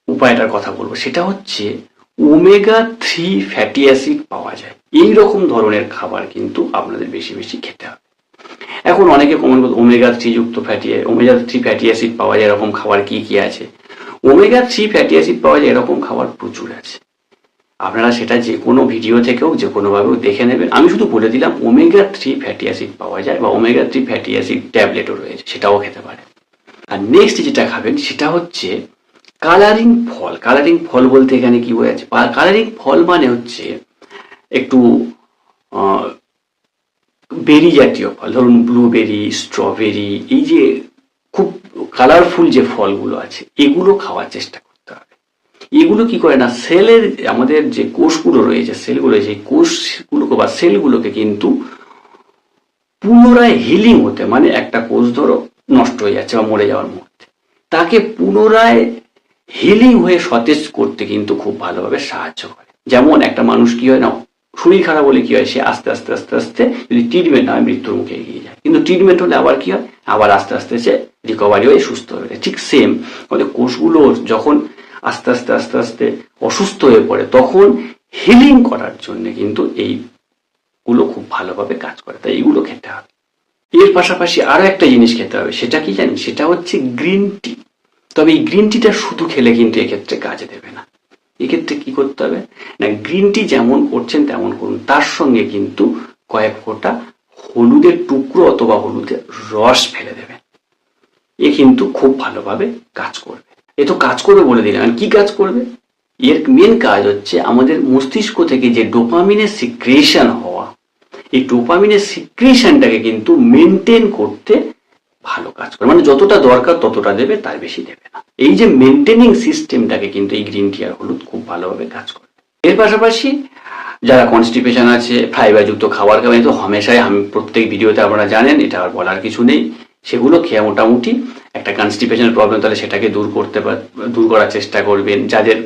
উপায়টার কথা বলবো সেটা হচ্ছে ওমেগা 3 ফ্যাটি অ্যাসিড পাওয়া যায় এই রকম ধরনের খাবার কিন্তু আপনাদের বেশি বেশি খেতে হবে। এখন অনেকে কমেন্ট করতে ওমেগা 3 যুক্ত ওমেগা 3 ফ্যাটি অ্যাসিড পাওয়া যায় এরকম খাবার কি কি আছে? ওমেগা 3 ফ্যাটি অ্যাসিড পাওয়া যায় এরকম খাবার প্রচুর আছে, আপনারা সেটা যে কোনো ভিডিও থেকেও যে কোনোভাবেও দেখে নেবেন। আমি শুধু বলে দিলাম ওমেগা 3 ফ্যাটি অ্যাসিড পাওয়া যায় বা ওমেগা 3 ফ্যাটি অ্যাসিড ট্যাবলেটও রয়েছে, সেটাও খেতে পারেন। আর নেক্সট যেটা খাবেন সেটা হচ্ছে কালারিং ফল। কালারিং ফল বলতে এখানে কি বোঝাচ্ছে? কালারিং ফল মানে হচ্ছে একটু বেরি জাতীয় ফল, ধরুন ব্লুবেরি, স্ট্রবেরি, এই যে খুব কালারফুল যে ফলগুলো আছে এগুলো খাওয়ার চেষ্টা করতে হবে। এগুলো কি করে না, সেলের আমাদের যে কোষগুলো রয়েছে, সেলগুলো, সেই কোষগুলোকে বা সেলগুলোকে কিন্তু পুনরায় হিলিং হতে, মানে একটা কোষ ধরো নষ্ট হয়ে যাচ্ছে বা মরে যাওয়ার মুহূর্তে, তাকে পুনরায় হিলিং হয়ে সতেজ করতে কিন্তু খুব ভালোভাবে সাহায্য করে। যেমন একটা মানুষ কি হয় না, শরীর খারাপ হলে কি হয়, সে আস্তে আস্তে আস্তে আস্তে যদি ট্রিটমেন্ট না হয় মৃত্যুর মুখে এগিয়ে যায়, কিন্তু ট্রিটমেন্ট হলে আবার কি হয়, আবার আস্তে আস্তে সে রিকভারি হয়ে সুস্থ হয়ে যায়। ঠিক সেম আমাদের কোষগুলো যখন আস্তে আস্তে আস্তে আস্তে অসুস্থ হয়ে পড়ে তখন হিলিং করার জন্য কিন্তু এইগুলো খুব ভালোভাবে কাজ করে, তাই এইগুলো খেতে হবে। এর পাশাপাশি আরো একটা জিনিস খেতে হবে, সেটা কি জানেন? সেটা হচ্ছে গ্রিন টি। তবে এই গ্রিন টিটা শুধু খেলে কিন্তু এক্ষেত্রে কাজে দেবে না। এক্ষেত্রে কি করতে হবে না, গ্রিন টি যেমন করছেন তেমন করুন, তার সঙ্গে কিন্তু কয়েক ফোঁটা হলুদের টুকরো অথবা হলুদের রস ফেলে দেবেন। এ কিন্তু খুব ভালোভাবে কাজ করবে। এ তো কাজ করবে বলে দিলাম, কি কাজ করবে? এর মেন কাজ হচ্ছে আমাদের মস্তিষ্ক থেকে যে ডোপামিনের সিক্রেশন হওয়া, এই ডোপামিনের সিক্রেশনটাকে কিন্তু মেনটেন করতে ভালো কাজ করে, মানে যতটা দরকার ততটা দেবে, তার বেশি দেবে না। এই যে মেনটেনিং সিস্টেমটাকে কিন্তু এই গ্রিন টি আর হলুদ খুব ভালোভাবে কাজ করে। এর পাশাপাশি যারা কনস্টিপেশন আছে, ফাইবার যুক্ত খাবার খাবেন, তো হামেশাই আমি প্রত্যেক ভিডিওতে আপনারা জানেন, এটা আর বলার কিছু নেই। সেগুলো খেয়ে মোটামুটি একটা কনস্টিপেশনের প্রবলেম তাহলে সেটাকে দূর করার চেষ্টা করবেন। যাদের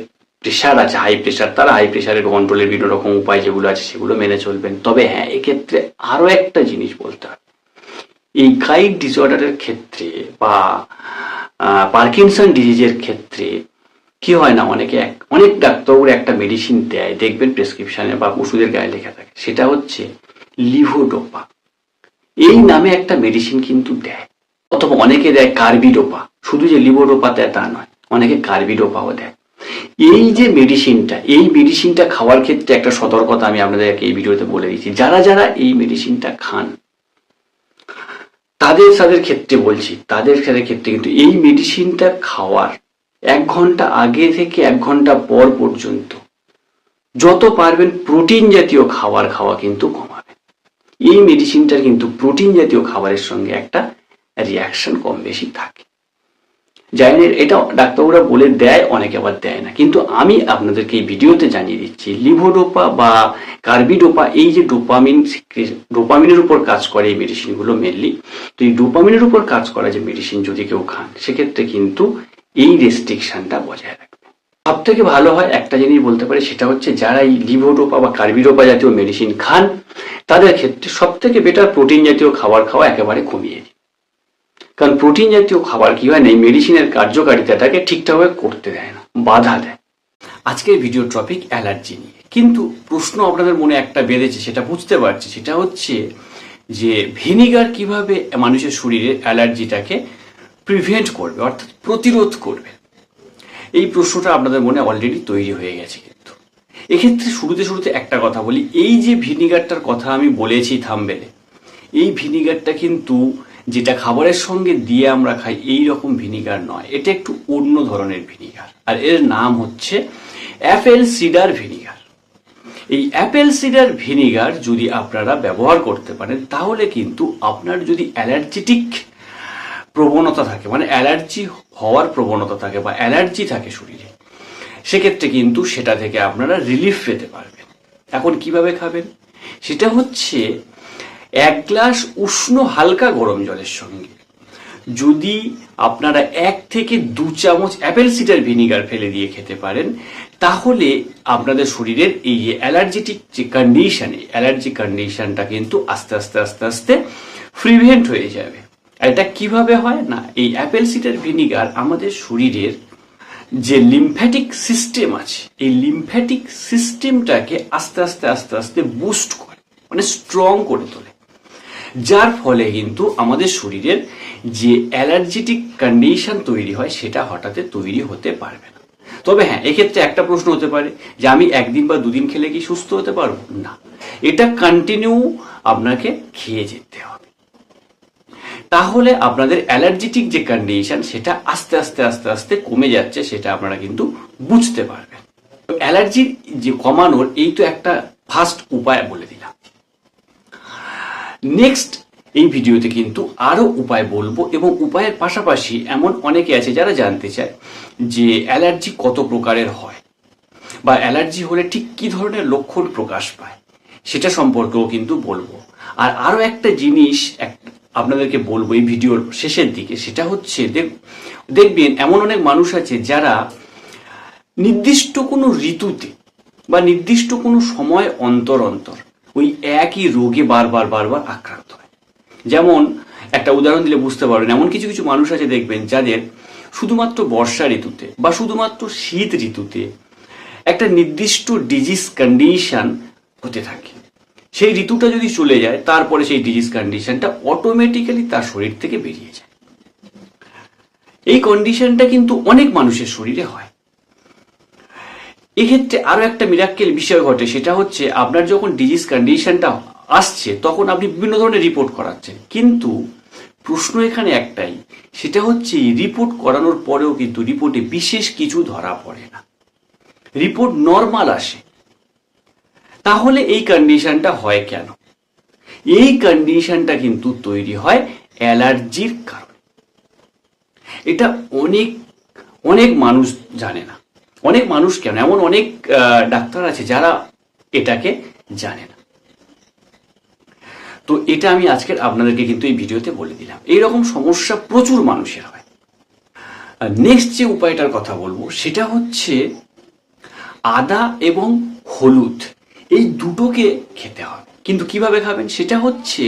প্রেশার আছে, হাই প্রেশার, তারা হাই প্রেশারের কন্ট্রোলের বিভিন্ন রকম উপায় যেগুলো আছে সেগুলো মেনে চলবেন। তবে হ্যাঁ, এক্ষেত্রে আরো একটা জিনিস বলতে হবে, এই গাইড ডিসঅর্ডারের ক্ষেত্রে বা পার্কিনসন ডিজিজের ক্ষেত্রে কি হয় না, অনেক ডাক্তার একটা মেডিসিন দেয়, দেখবেন প্রেসক্রিপশনে বা ওষুধের গায়ে লেখা থাকে, সেটা হচ্ছে লিভোডোপা। এই নামে একটা মেডিসিন কিন্তু দেয়, অথবা অনেকে দেয় কার্বিডোপা। শুধু যে লিভোডোপা দেয় তা নয়, অনেকে কার্বিডোপাও দেয়। এই যে মেডিসিনটা খাওয়ার ক্ষেত্রে একটা সতর্কতা আমি আপনাদেরকে এই ভিডিওতে বলে দিচ্ছি। যারা এই মেডিসিনটা খান তাদের ক্ষেত্রে বলছি, তাদের ক্ষেত্রে কিন্তু এই মেডিসিনটা খাওয়ার 1 ঘন্টা আগে থেকে 1 ঘন্টা পর পর্যন্ত যত পারবেন প্রোটিন জাতীয় খাবার খাওয়া কিন্তু কমাবেন। এই মেডিসিনটার কিন্তু প্রোটিন জাতীয় খাবারের সঙ্গে একটা রিয়াকশন কম বেশি থাকে। জানি না, এটা ডাক্তারবাবুরা বলে দেয়, অনেকে আবার দেয় না, কিন্তু আমি আপনাদেরকে এই ভিডিওতে জানিয়ে দিচ্ছি লিভোডোপা বা কার্বিডোপা, এই যে ডোপামিনের উপর কাজ করে এই মেডিসিনগুলো মেনলি। তো এই ডোপামিনের উপর কাজ করা যে মেডিসিন যদি কেউ খান, সেক্ষেত্রে কিন্তু এই রেস্ট্রিকশনটা বজায় রাখবে। সব থেকে ভালো হয় একটা জিনিস বলতে পারি, সেটা হচ্ছে যারা এই লিভোডোপা বা কার্বিডোপা জাতীয় মেডিসিন খান, তাদের ক্ষেত্রে সব থেকে বেটার প্রোটিন জাতীয় খাবার খাওয়া একেবারে কমিয়ে দিন। কারণ প্রোটিন জাতীয় খাবার কি হয় না, এই মেডিসিনের কার্যকারিতাটাকে ঠিকঠাকভাবে করতে দেয় না, বাধা দেয়। আজকের ভিডিও টপিক অ্যালার্জি নিয়ে, কিন্তু প্রশ্ন আপনাদের মনে একটা বেঁধেছে, সেটা বুঝতে পারছি, সেটা হচ্ছে যে ভিনিগার কিভাবে মানুষের শরীরে অ্যালার্জিটাকে প্রিভেন্ট করবে, অর্থাৎ প্রতিরোধ করবে। এই প্রশ্নটা আপনাদের মনে অলরেডি তৈরি হয়ে গেছে। কিন্তু এক্ষেত্রে শুরুতে একটা কথা বলি, এই যে ভিনিগারটার কথা আমি বলেছি থাম্বনেলে, এই ভিনিগারটা কিন্তু যেটা খাবারের সঙ্গে দিয়ে আমরা খাই এই রকম ভিনিগার নয়, এটা একটু অন্য ধরনের ভিনিগার, আর এর নাম হচ্ছে অ্যাপেল সিডার ভিনিগার। এই অ্যাপেল সিডার ভিনিগার যদি আপনারা ব্যবহার করতে পারেন, তাহলে কিন্তু আপনার যদি অ্যালার্জেটিক প্রবণতা থাকে, মানে অ্যালার্জি হওয়ার প্রবণতা থাকে বা অ্যালার্জি থাকে শরীরে, সেক্ষেত্রে কিন্তু সেটা থেকে আপনারা রিলিফ পেতে পারবেন। এখন কিভাবে খাবেন, সেটা হচ্ছে 1 গ্লাস উষ্ণ হালকা গরম জলের সঙ্গে যদি আপনারা 1 থেকে 2 চামচ অ্যাপেল সিডার ভিনিগার ফেলে দিয়ে খেতে পারেন, তাহলে আপনাদের শরীরের এই অ্যালার্জেটিক যে কন্ডিশন, অ্যালার্জি কন্ডিশনটা কিন্তু আস্তে আস্তে প্রিভেন্ট হয়ে যাবে। আর এটা কিভাবে হয় না, এই অ্যাপেল সিডার ভিনিগার আমাদের শরীরের যে লিম্ফ্যাটিক সিস্টেম আছে, এই লিম্ফ্যাটিক সিস্টেমটাকে আস্তে আস্তে বুস্ট করে, মানে স্ট্রং করে তোলে, যার ফলে কিন্তু আমাদের শরীরের যে অ্যালার্জেটিক কন্ডিশন তৈরি হয় সেটা হঠাৎ তৈরি হতে পারবে না। তবে হ্যাঁ, এক্ষেত্রে একটা প্রশ্ন হতে পারে যে আমি 1 দিন বা 2 দিন খেলে কি সুস্থ হতে পারবো? না, এটা কন্টিনিউ আপনাকে খেয়ে যেতে হবে। তাহলে আপনাদের অ্যালার্জেটিক যে কন্ডিশন সেটা আস্তে আস্তে কমে যাচ্ছে, সেটা আপনারা কিন্তু বুঝতে পারবেন। অ্যালার্জি যে কমানোর এই তো একটা ফার্স্ট উপায় বলে দিলাম। নেক্সট এই ভিডিওতে কিন্তু আরো উপায় বলবো, এবং উপায়ের পাশাপাশি এমন অনেকে আছে যারা জানতে চায় যে অ্যালার্জি কত প্রকারের হয়, বা অ্যালার্জি হলে ঠিক কি ধরনের লক্ষণ প্রকাশ পায়, সেটা সম্পর্কেও কিন্তু বলবো। আর আরো একটা জিনিস আপনাদেরকে বলবো এই ভিডিওর শেষের দিকে, সেটা হচ্ছে দেখবেন এমন অনেক মানুষ আছে যারা নির্দিষ্ট কোনো ঋতুতে বা নির্দিষ্ট কোনো সময় অন্তর ওই একই রোগে বারবার আক্রান্ত হয়। যেমন একটা উদাহরণ দিলে বুঝতে পারবেন, এমন কিছু মানুষ আছে দেখবেন যাদের শুধুমাত্র বর্ষা ঋতুতে বা শুধুমাত্র শীত ঋতুতে একটা নির্দিষ্ট ডিজিজ কন্ডিশন হতে থাকে। সেই ঋতুটা যদি চলে যায়, তারপরে সেই ডিজিজ কন্ডিশনটা অটোমেটিক্যালি তার শরীর থেকে বেরিয়ে যায়। এই কন্ডিশনটা কিন্তু অনেক মানুষের শরীরে হয়। এক্ষেত্রে আরো একটা মিরাক্কেল বিষয় ঘটে, সেটা হচ্ছে আপনার যখন ডিজিজ কন্ডিশনটা আসছে তখন আপনি বিভিন্ন ধরনের রিপোর্ট করাচ্ছেন, কিন্তু প্রশ্ন এখানে একটাই, সেটা হচ্ছে রিপোর্ট করানোর পরেও কিন্তু রিপোর্টে বিশেষ কিছু ধরা পড়ে না, রিপোর্ট নর্মাল আসে। তাহলে এই কন্ডিশনটা হয় কেন? এই কন্ডিশনটা কিন্তু তৈরি হয় অ্যালার্জির কারণে। এটা অনেক মানুষ জানে না, অনেক মানুষ কেন, এমন অনেক ডাক্তার আছে যারা এটাকে জানে না। তো এটা আমি আজকের আপনাদেরকে কিন্তু এই ভিডিওতে বলে দিলাম। এইরকম সমস্যা প্রচুর মানুষের হয়। নেক্সট যে উপায়টার কথা বলবো সেটা হচ্ছে আদা এবং হলুদ, এই দুটোকে খেতে হবে। কিন্তু কিভাবে খাবেন, সেটা হচ্ছে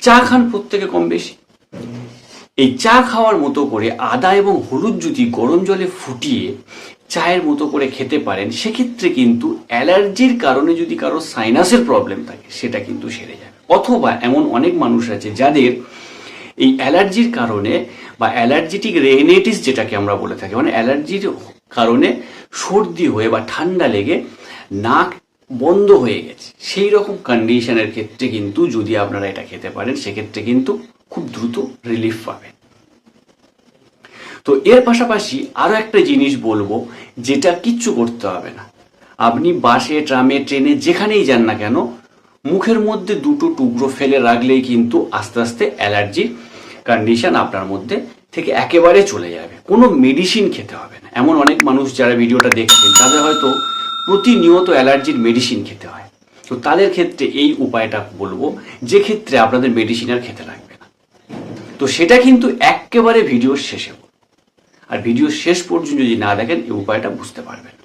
চা খান প্রত্যেকে কম বেশি, এই চা খাওয়ার মতো করে আদা এবং হলুদ যদি গরম জলে ফুটিয়ে চায়ের মতো করে খেতে পারেন, সেক্ষেত্রে কিন্তু অ্যালার্জির কারণে যদি কারো সাইনাসের প্রবলেম থাকে সেটা কিন্তু সেরে যাবে। অথবা এমন অনেক মানুষ আছে যাদের এই অ্যালার্জির কারণে বা অ্যালার্জিটিক রেইনাইটিস যেটাকে আমরা বলে থাকি, মানে অ্যালার্জির কারণে সর্দি হয়ে বা ঠান্ডা লেগে নাক বন্ধ হয়ে গেছে, সেই রকম কন্ডিশনের ক্ষেত্রে কিন্তু যদি আপনারা এটা খেতে পারেন, সেক্ষেত্রে কিন্তু খুব দ্রুত রিলিফ পাবেন। তো এর পাশাপাশি আরো একটা জিনিস বলবো, যেটা কিচ্ছু করতে হবে না। আপনি বাসে, ট্রামে, ট্রেনে যেখানেই যান না কেন, মুখের মধ্যে 2টো টুকরো ফেলে রাখলেই কিন্তু আস্তে আস্তে অ্যালার্জির কন্ডিশন আপনার মধ্যে থেকে একেবারে চলে যাবে, কোনো মেডিসিন খেতে হবে না। এমন অনেক মানুষ যারা ভিডিওটা দেখছেন তাদের হয়তো প্রতিনিয়ত অ্যালার্জির মেডিসিন খেতে হয়, তো তাদের ক্ষেত্রে এই উপায়টা বলবো, যে ক্ষেত্রে আপনাদের মেডিসিন আর খেতে লাগবে না। তো সেটা কিন্তু একেবারে ভিডিওর শেষে, আর ভিডিও শেষ পর্যন্ত যদি না দেখেন এই উপায়টা বুঝতে পারবেন।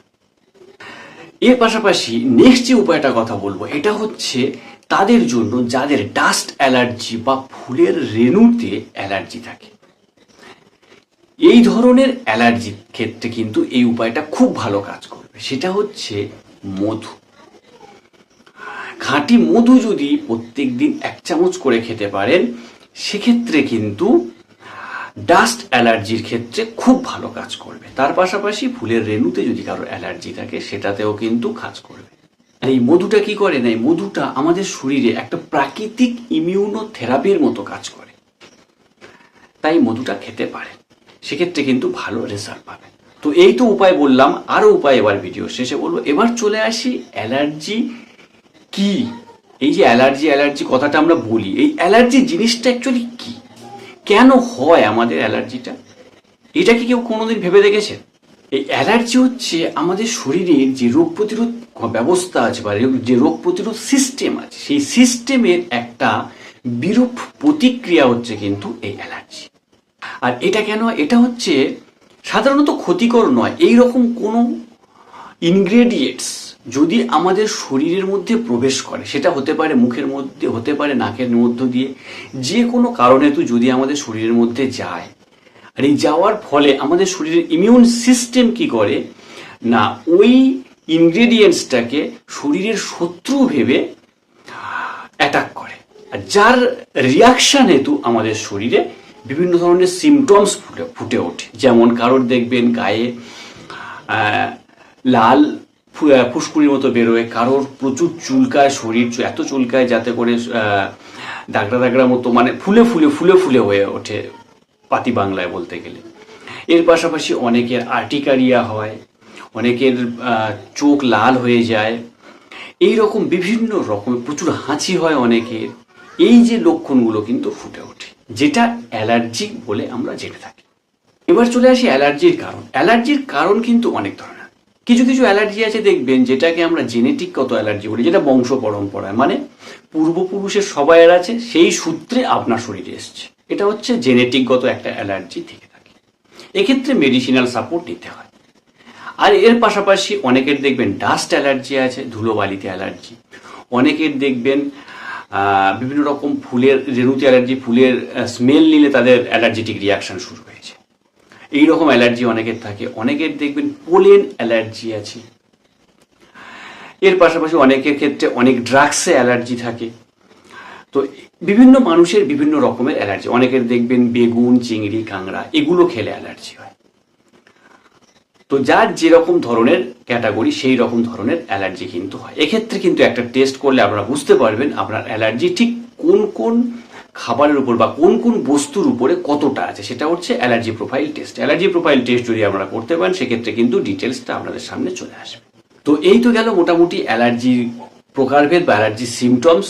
এর পাশাপাশি নেক্সট যে উপায়টা কথা বলবো এটা হচ্ছে তাদের জন্য যাদের ডাস্ট অ্যালার্জি বা ফুলের রেণুতে অ্যালার্জি থাকে। এই ধরনের অ্যালার্জির ক্ষেত্রে কিন্তু এই উপায়টা খুব ভালো কাজ করবে। সেটা হচ্ছে মধু। খাঁটি মধু যদি প্রত্যেক দিন 1 চামচ করে খেতে পারেন, সেক্ষেত্রে কিন্তু ডাস্ট অ্যালার্জির ক্ষেত্রে খুব ভালো কাজ করবে। তার পাশাপাশি ফুলের রেণুতে যদি কারো অ্যালার্জি থাকে সেটাতেও কিন্তু কাজ করবে। আর এই মধুটা কি করে না, এই মধুটা আমাদের শরীরে একটা প্রাকৃতিক ইমিউনোথেরাপির মতো কাজ করে, তাই মধুটা খেতে পারেন, সেক্ষেত্রে কিন্তু ভালো রেজাল্ট পাবেন। তো এই তো উপায় বললাম, আরো উপায় এবার ভিডিও শেষে বলবো। এবার চলে আসি অ্যালার্জি কি। এই যে অ্যালার্জি কথাটা আমরা বলি, এই অ্যালার্জি জিনিসটা অ্যাকচুয়ালি কি, কেন হয় আমাদের অ্যালার্জিটা, এটা কি কেউ কোনোদিন ভেবে দেখেছেন? এই অ্যালার্জি হচ্ছে আমাদের শরীরের যে রোগ প্রতিরোধ ব্যবস্থা আছে বা যে রোগ প্রতিরোধ সিস্টেম আছে, সেই সিস্টেমের একটা বিরূপ প্রতিক্রিয়া হচ্ছে কিন্তু এই অ্যালার্জি। আর এটা কেন, এটা হচ্ছে সাধারণত ক্ষতিকর নয়, এই রকম কোনো ইনগ্রেডিয়েন্টস যদি আমাদের শরীরের মধ্যে প্রবেশ করে, সেটা হতে পারে মুখের মধ্যে, হতে পারে নাকের মধ্য দিয়ে, যে কোনো কারণে তো যদি আমাদের শরীরের মধ্যে যায়, আর এই যাওয়ার ফলে আমাদের শরীরের ইমিউন সিস্টেম কি করে না, ওই ইনগ্রেডিয়েন্টসটাকে শরীরের শত্রু ভেবে অ্যাটাক করে, আর যার রিয়াকশন হেতু আমাদের শরীরে বিভিন্ন ধরনের সিমটমস ফুটে ওঠে। যেমন কারোর দেখবেন গায়ে লাল ফুসকুড়ির মতো বেরোয়, কারোর প্রচুর চুলকায়, শরীর এত চুলকায় যাতে করে দাগড়া মতো, মানে ফুলে ফুলে হয়ে ওঠে পাতি বাংলায় বলতে গেলে। এর পাশাপাশি অনেকের আর্টিকারিয়া হয়, অনেকের চোখ লাল হয়ে যায়, এই রকম বিভিন্ন রকমের প্রচুর হাঁচি হয় অনেকের। এই যে লক্ষণগুলো কিন্তু ফুটে ওঠে, যেটা অ্যালার্জি বলে আমরা জেনে থাকি। এবার চলে আসি অ্যালার্জির কারণ। অ্যালার্জির কারণ কিন্তু অনেক ধরনের। কিছু অ্যালার্জি আছে দেখবেন যেটাকে আমরা জেনেটিকগত অ্যালার্জি বলি, যেটা বংশ পরম্পরায়, মানে পূর্বপুরুষের সবাইয়ের আছে, সেই সূত্রে আপনার শরীরে এসছে, এটা হচ্ছে জেনেটিকগত একটা অ্যালার্জি থেকে থাকে। এক্ষেত্রে মেডিসিনাল সাপোর্ট নিতে হয়। আর এর পাশাপাশি অনেকের দেখবেন ডাস্ট অ্যালার্জি আছে, ধুলোবালিতে অ্যালার্জি। অনেকের দেখবেন বিভিন্ন রকম ফুলের রেণুতে অ্যালার্জি, ফুলের স্মেল নিলে তাদের অ্যালার্জেটিক রিয়াকশন শুরু হয়েছে, এইরকম অ্যালার্জি অনেকের থাকে। অনেকের দেখবেন পোলেন অ্যালার্জি আছে। এর পাশাপাশি অনেকের ক্ষেত্রে অনেক ড্রাগসে অ্যালার্জি থাকে। তো বিভিন্ন মানুষের বিভিন্ন রকমের অ্যালার্জি। অনেকের দেখবেন বেগুন, চিংড়ি, কাঁকড়া এগুলো খেলে অ্যালার্জি হয়। তো যার যেরকম ধরনের ক্যাটাগরি সেই রকম ধরনের অ্যালার্জি কিন্তু হয়। এক্ষেত্রে কিন্তু একটা টেস্ট করলে আপনারা বুঝতে পারবেন আপনার অ্যালার্জি ঠিক কোন কোন খাবারের উপর বা কোন কোন বস্তুর উপরে কতটা আছে, সেটা হচ্ছে allergy profile test. Allergy profile test যদি আপনারা করতে পারেন সেক্ষেত্রে কিন্তু ডিটেলসটা আপনাদের সামনে চলে আসবে। তো এই তো গেল মোটামুটি অ্যালার্জির প্রকারভেদ বা অ্যালার্জির সিমটমস।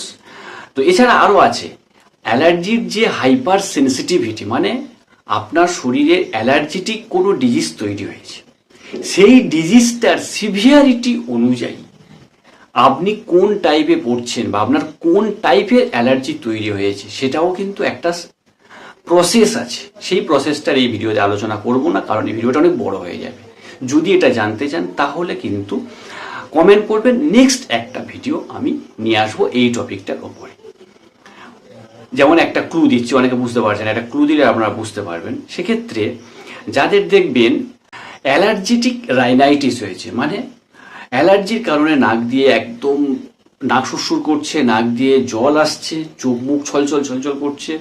তো এছাড়া আরও আছে অ্যালার্জির যে হাইপার সেন্সিটিভিটি, মানে আপনার শরীরে অ্যালার্জিটিক কোনো ডিজিজ তৈরি হয়েছে, সেই ডিজিজটার সিভিয়ারিটি অনুযায়ী আপনি কোন টাইপে পড়ছেন বা আপনার কোন টাইপের অ্যালার্জি তৈরি হয়েছে, সেটাও কিন্তু একটা প্রসেস আছে। সেই প্রসেসটার এই ভিডিওতে আলোচনা করব না, কারণ এই ভিডিওটা অনেক বড় হয়ে যাবে। যদি এটা জানতে চান তাহলে কিন্তু কমেন্ট করবেন, নেক্সট একটা ভিডিও আমি নিয়ে আসবো এই টপিকটার ওপরে। যেমন একটা ক্লু দিচ্ছি, অনেকে বুঝতে পারছেন, একটা ক্লু দিলে আপনারা বুঝতে পারবেন। সেক্ষেত্রে যাদের দেখবেন অ্যালার্জেটিক রাইনাইটিস হয়েছে, মানে অ্যালার্জির কারণে নাক দিয়ে একদম নাক সুরসুর করছে, নাক দিয়ে জল আসছে, চোখ মুখ ছলছল করছে,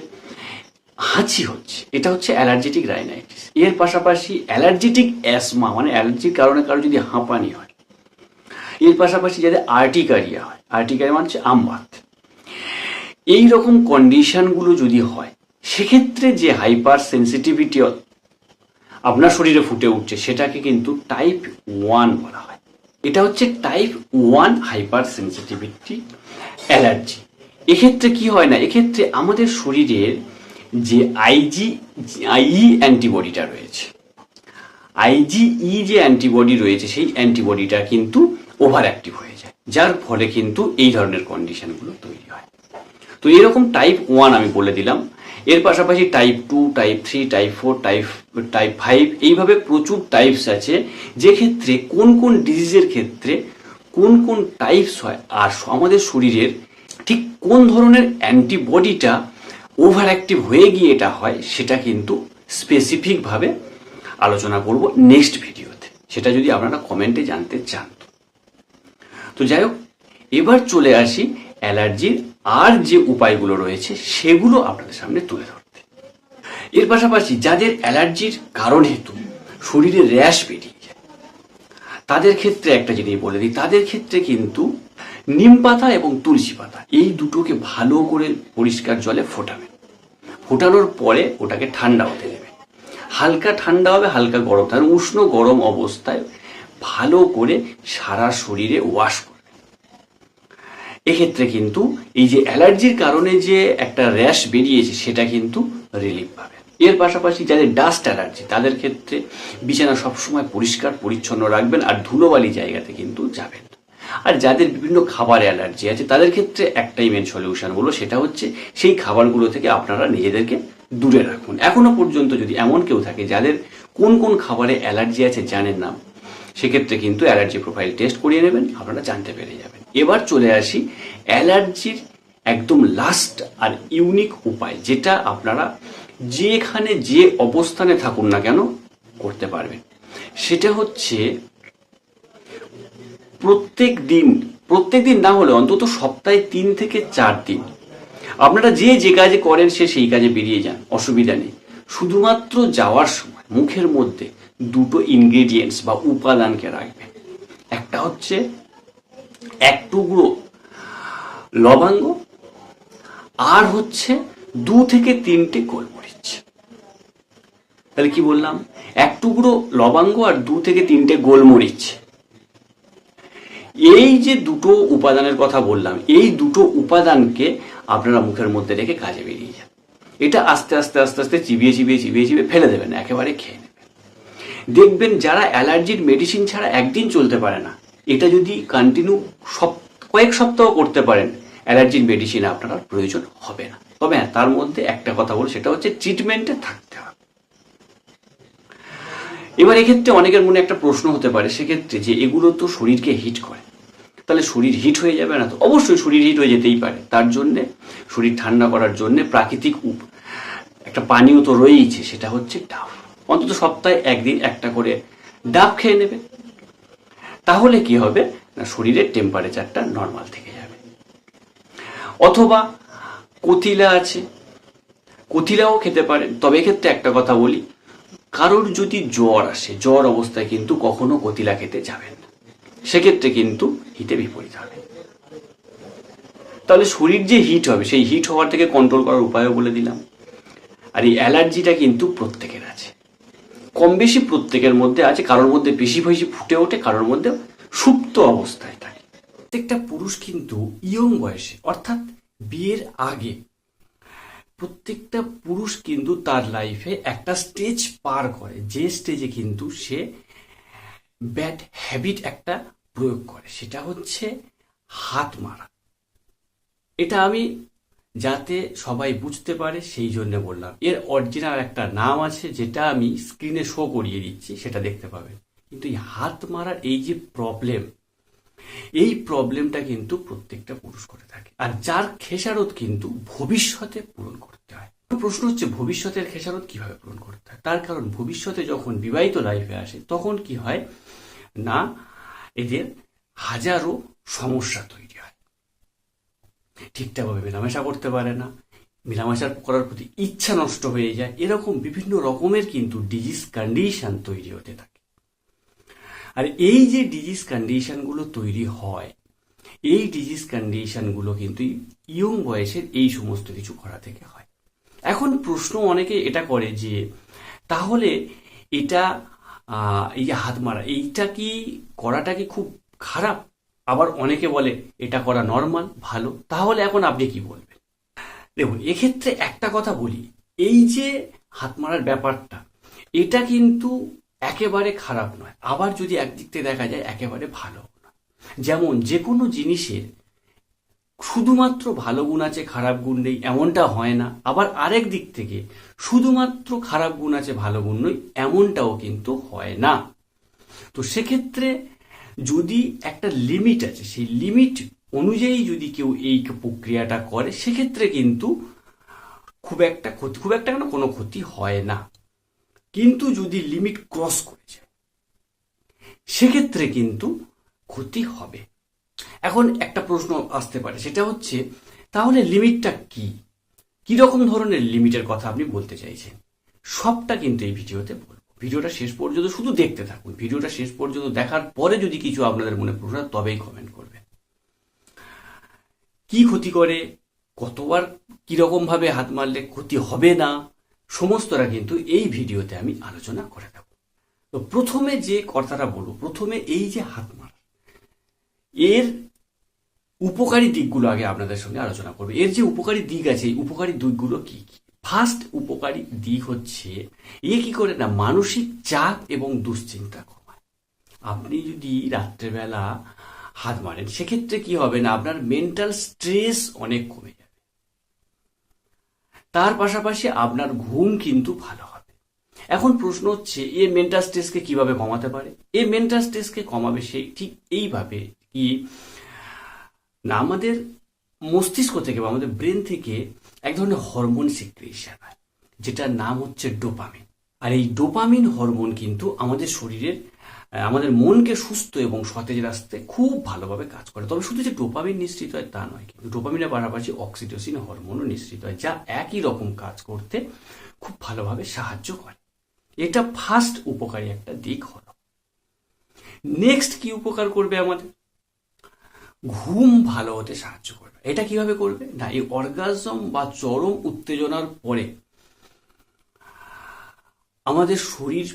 হাঁচি হচ্ছে, এটা হচ্ছে অ্যালার্জেটিক রাইনাইটিস। এর পাশাপাশি অ্যালার্জেটিক অ্যাসমা, মানে অ্যালার্জির কারণে কারো যদি হাঁপানি হয়। এর পাশাপাশি যাদের আর্টিকারিয়া হয়, আর্টিকারিয়া মানে হচ্ছে আমবাত, এই রকম কন্ডিশনগুলো যদি হয়, সেক্ষেত্রে যে হাইপার সেন্সিটিভিটি আপনার শরীরে ফুটে উঠছে সেটাকে কিন্তু টাইপ 1 বলা হয়। এটা হচ্ছে টাইপ 1 হাইপার সেন্সিটিভিটি অ্যালার্জি। এক্ষেত্রে কি হয় না, এক্ষেত্রে আমাদের শরীরের যে আইজিই অ্যান্টিবডিটা রয়েছে, আইজিই যে অ্যান্টিবডি রয়েছে সেই অ্যান্টিবডিটা কিন্তু ওভার অ্যাক্টিভ হয়ে যায়, যার ফলে কিন্তু এই ধরনের কন্ডিশনগুলো তৈরি হয়। তো এরকম টাইপ 1 আমি বলে দিলাম। এর পাশাপাশি টাইপ 2, টাইপ 3, টাইপ 4, টাইপ 5 এইভাবে প্রচুর টাইপস আছে, যে ক্ষেত্রে কোন কোন ডিজিজের ক্ষেত্রে কোন কোন টাইপস হয় আর আমাদের শরীরের ঠিক কোন ধরনের অ্যান্টিবডিটা ওভার অ্যাক্টিভ হয়ে গিয়ে এটা হয়, সেটা কিন্তু স্পেসিফিকভাবে আলোচনা করব নেক্সট ভিডিওতে, সেটা যদি আপনারা কমেন্টে জানতে চান। তো যাই হোক, এবার চলে আসি অ্যালার্জির আর যে উপায়গুলো রয়েছে সেগুলো আপনাদের সামনে তুলে ধরতে। এর পাশাপাশি যাদের অ্যালার্জির কারণ হেতু শরীরে র্যাশ বেরিয়ে যায়, তাদের ক্ষেত্রে একটা জিনিস বলে দিই, তাদের ক্ষেত্রে কিন্তু নিম পাতা এবং তুলসী পাতা এই দুটোকে ভালো করে পরিষ্কার জলে ফোটাবেন। ফোটানোর পরে ওটাকে ঠান্ডা হতে দেবেন। হালকা ঠান্ডা হবে, হালকা গরম, তার উষ্ণ গরম অবস্থায় ভালো করে সারা শরীরে ওয়াশ করবেন। এক্ষেত্রে কিন্তু এই যে অ্যালার্জির কারণে যে একটা র্যাশ বেরিয়েছে সেটা কিন্তু রিলিফ পাবে। এর পাশাপাশি যাদের ডাস্ট অ্যালার্জি, তাদের ক্ষেত্রে বিছানা সবসময় পরিষ্কার পরিচ্ছন্ন রাখবেন আর ধুলোবালি জায়গাতে কিন্তু যাবেন। আর যাদের বিভিন্ন খাবার অ্যালার্জি আছে, তাদের ক্ষেত্রে একটাই মেন সলিউশন বলবো, সেটা হচ্ছে সেই খাবারগুলো থেকে আপনারা নিজেদেরকে দূরে রাখুন। এখনো পর্যন্ত যদি এমন কেউ থাকে যাদের কোন কোন খাবারে অ্যালার্জি আছে জানেন না, সেক্ষেত্রে কিন্তু অ্যালার্জি প্রোফাইল টেস্ট করিয়ে নেবেন, আপনারা জানতে পেরে যাবেন। এবার চলে আসি অ্যালার্জির একদম লাস্ট আর ইউনিক উপায়, যেটা আপনারা যেখানে যে অবস্থানে থাকুন না কেন করতে পারবেন। সেটা হচ্ছে প্রত্যেক দিন না হলে অন্তত সপ্তাহে 3 থেকে 4 দিন আপনারা যে কাজে করেন সেই কাজে বেরিয়ে যান, অসুবিধা নেই। শুধুমাত্র যাওয়ার সময় মুখের মধ্যে দুটো ইনগ্রেডিয়েন্টস বা উপাদানকে রাখবেন। একটা হচ্ছে 1 টুকরো লবঙ্গ, আর হচ্ছে 2 থেকে 3টে গোলমরিচ। তাহলে কি বললাম? 1 টুকরো লবঙ্গ আর 2 থেকে 3টে গোলমরিচ। এই যে দুটো উপাদানের কথা বললাম, এই দুটো উপাদানকে আপনারা মুখের মধ্যে রেখে কাজে বেরিয়ে যান। এটা আস্তে আস্তে চিবিয়ে ফেলে দেবেন, একেবারে খেয়ে নেবেন। দেখবেন যারা অ্যালার্জির মেডিসিন ছাড়া একদিন চলতে পারে না, এটা যদি কন্টিনিউ কয়েক সপ্তাহ করতে পারেন, অ্যালার্জির মেডিসিন আপনার প্রয়োজন হবে না। তবে হ্যাঁ, তার মধ্যে একটা কথা বল, সেটা হচ্ছে ট্রিটমেন্টে থাকতে হবে। এবার এক্ষেত্রে অনেকের মনে একটা প্রশ্ন হতে পারে, সেক্ষেত্রে যে এগুলো তো শরীরকে হিট করে, তাহলে শরীর হিট হয়ে যাবে না? তো অবশ্যই শরীর হিট হয়ে যেতেই পারে। তার জন্যে শরীর ঠান্ডা করার জন্য প্রাকৃতিক একটা পানীয় তো রয়েইছে, সেটা হচ্ছে ডাব। অন্তত সপ্তাহে 1 দিন একটা করে ডাব খেয়ে নেবে। তাহলে কি হবে না, শরীরের টেম্পারেচারটা নর্মাল থেকে যাবে। অথবা কতিলা আছে, কতিলাও খেতে পারেন। তবে এক্ষেত্রে একটা কথা বলি, কারোর যদি জ্বর আসে, জ্বর অবস্থায় কিন্তু কখনো কতিলা খেতে যাবেন না, সেক্ষেত্রে কিন্তু হিতে বিপরীত হবে। তাহলে শরীর যে হিট হবে, সেই হিট হওয়ার থেকে কন্ট্রোল করার উপায়ও বলে দিলাম। আর এই অ্যালার্জিটা কিন্তু প্রত্যেকের আছে, কম বেশি প্রত্যেকের মধ্যে আছে। কারোর মধ্যে বেশি ফুটে ওঠে, কারোর মধ্যে সুপ্ত অবস্থায় থাকে। প্রত্যেকটা পুরুষ কিন্তু ইয়ং বয়সে, অর্থাৎ বিয়ের আগে, প্রত্যেকটা পুরুষ কিন্তু তার লাইফে একটা স্টেজ পার করে, যে স্টেজে কিন্তু সে ব্যাড হ্যাবিট একটা প্রয়োগ করে, সেটা হচ্ছে হাত মারা। এটা আমি যাতে সবাই বুঝতে পারে সেই জন্য বললাম। এর অরিজিনাল একটা নাম আছে, যেটা আমি স্ক্রিনে শো করিয়ে দিচ্ছি, সেটা দেখতে পাবেন। কিন্তু এই হাত মারার এই যে প্রবলেম, এই প্রবলেমটা কিন্তু প্রত্যেকটা পুরুষ করে থাকে, আর যার খেসারত কিন্তু ভবিষ্যতে পূরণ করতে হয়। প্রশ্ন হচ্ছে, ভবিষ্যতের খেসারত কিভাবে পূরণ করতে হয়? তার কারণ, ভবিষ্যতে যখন বিবাহিত লাইফে আসে, তখন কি হয় না, এদের হাজারো সমস্যা তৈরি হয়। ঠিকঠাকভাবে মেলামেশা করতে পারে না, মেলামেশা করার প্রতি ইচ্ছা নষ্ট হয়ে যায়, এরকম বিভিন্ন রকমের কিন্তু ডিজিজ কন্ডিশন তৈরি হতে থাকে। আর এই যে ডিজিজ কন্ডিশনগুলো তৈরি হয়, এই ডিজিজ কন্ডিশনগুলো কিন্তু ইয়ং বয়সের এই সমস্ত কিছু করা থেকে হয়। এখন প্রশ্ন অনেকে এটা করে যে, তাহলে এটা এই যে হাত মারা, এইটা কি করাটা কি খুব খারাপ? আবার অনেকে বলে এটা করা নর্মাল, ভালো। তাহলে এখন আপনি কি বলবেন? দেখুন, এক্ষেত্রে একটা কথা বলি, এই যে হাত মারার ব্যাপারটা, এটা কিন্তু একেবারে খারাপ নয়, আবার যদি একদিক থেকে দেখা যায় একেবারে ভালো না। যেমন যে কোনো জিনিসের শুধুমাত্র ভালো গুণ আছে, খারাপ গুণ নেই, এমনটা হয় না। আবার আরেক দিক থেকে শুধুমাত্র খারাপ গুণ আছে, ভালো গুণ নেই, এমনটাও কিন্তু হয় না। তো সেক্ষেত্রে যদি একটা লিমিট আছে, সেই লিমিট অনুযায়ী যদি কেউ এই প্রক্রিয়াটা করে, সেক্ষেত্রে কিন্তু খুব একটা কেন কোনো ক্ষতি হয় না। কিন্তু যদি লিমিট ক্রস করে যায়, সেক্ষেত্রে কিন্তু ক্ষতি হবে। এখন একটা প্রশ্ন আসতে পারে, সেটা হচ্ছে তাহলে লিমিটটা কি রকম ধরনের লিমিটের কথা আপনি বলতে চাইছেন? সবটা কিন্তু এই ভিডিওতে বলবো। ভিডিওটা শেষ পর্যন্ত শুধু দেখতে থাকুন। ভিডিওটা শেষ পর্যন্ত দেখার পরে যদি কিছু আপনাদের মনে প্রশ্ন হয়, তবেই কমেন্ট করবেন। কি ক্ষতি করে, কতবার কিরকম ভাবে হাত মারলে ক্ষতি হবে না, সমস্তটা কিন্তু এই ভিডিওতে আমি আলোচনা করে দেব। তো প্রথমে যে কথাটা বলবো, প্রথমে এই যে হাত মারা, এর উপকারী দিকগুলো আগে আপনাদের সঙ্গে আলোচনা করবে। এর যে উপকারী দিক আছে, এই উপকারী দিকগুলো কি কি? ফার্স্ট উপকারী দিক হচ্ছে, কি করে না, মানসিক চাপ এবং দুশ্চিন্তা কমায়। আপনি যদি রাত্রেবেলা হাত মারেন, সেক্ষেত্রে কি হবে না, আপনার মেন্টাল স্ট্রেস অনেক কমে যাবে। তার পাশাপাশি আপনার ঘুম কিন্তু ভালো হবে। এখন প্রশ্ন হচ্ছে, এই মেন্টাল স্ট্রেসকে কিভাবে কমাতে পারে? এই মেন্টাল স্ট্রেসকে কমাবে সেই ঠিক এইভাবে কি না, আমাদের মস্তিষ্ক থেকে বা আমাদের ব্রেন থেকে এক ধরনের হরমোন সিক্রিয়েশন হয়, যেটার নাম হচ্ছে ডোপামিন। আর এই ডোপামিন হরমোন কিন্তু আমাদের শরীরের, আমাদের মনকে সুস্থ এবং সতেজ রাখতে খুব ভালোভাবে কাজ করে। তবে শুধু যে ডোপামিন নিঃসৃত হয় তা নয়, কিন্তু ডোপামিনের পাশাপাশি অক্সিটোসিন হরমোনও নিঃসৃত হয়, যা একই রকম কাজ করতে খুব ভালোভাবে সাহায্য করে। এটা ফার্স্ট উপকারী একটা দিক হলো। নেক্সট কি উপকার করবে আমাদের? ঘুম ভালো হতে সাহায্য করবে। এটা কিভাবে করবে না, এই অর্গাজম বা চরম উত্তেজনার পরে আমাদের শরীর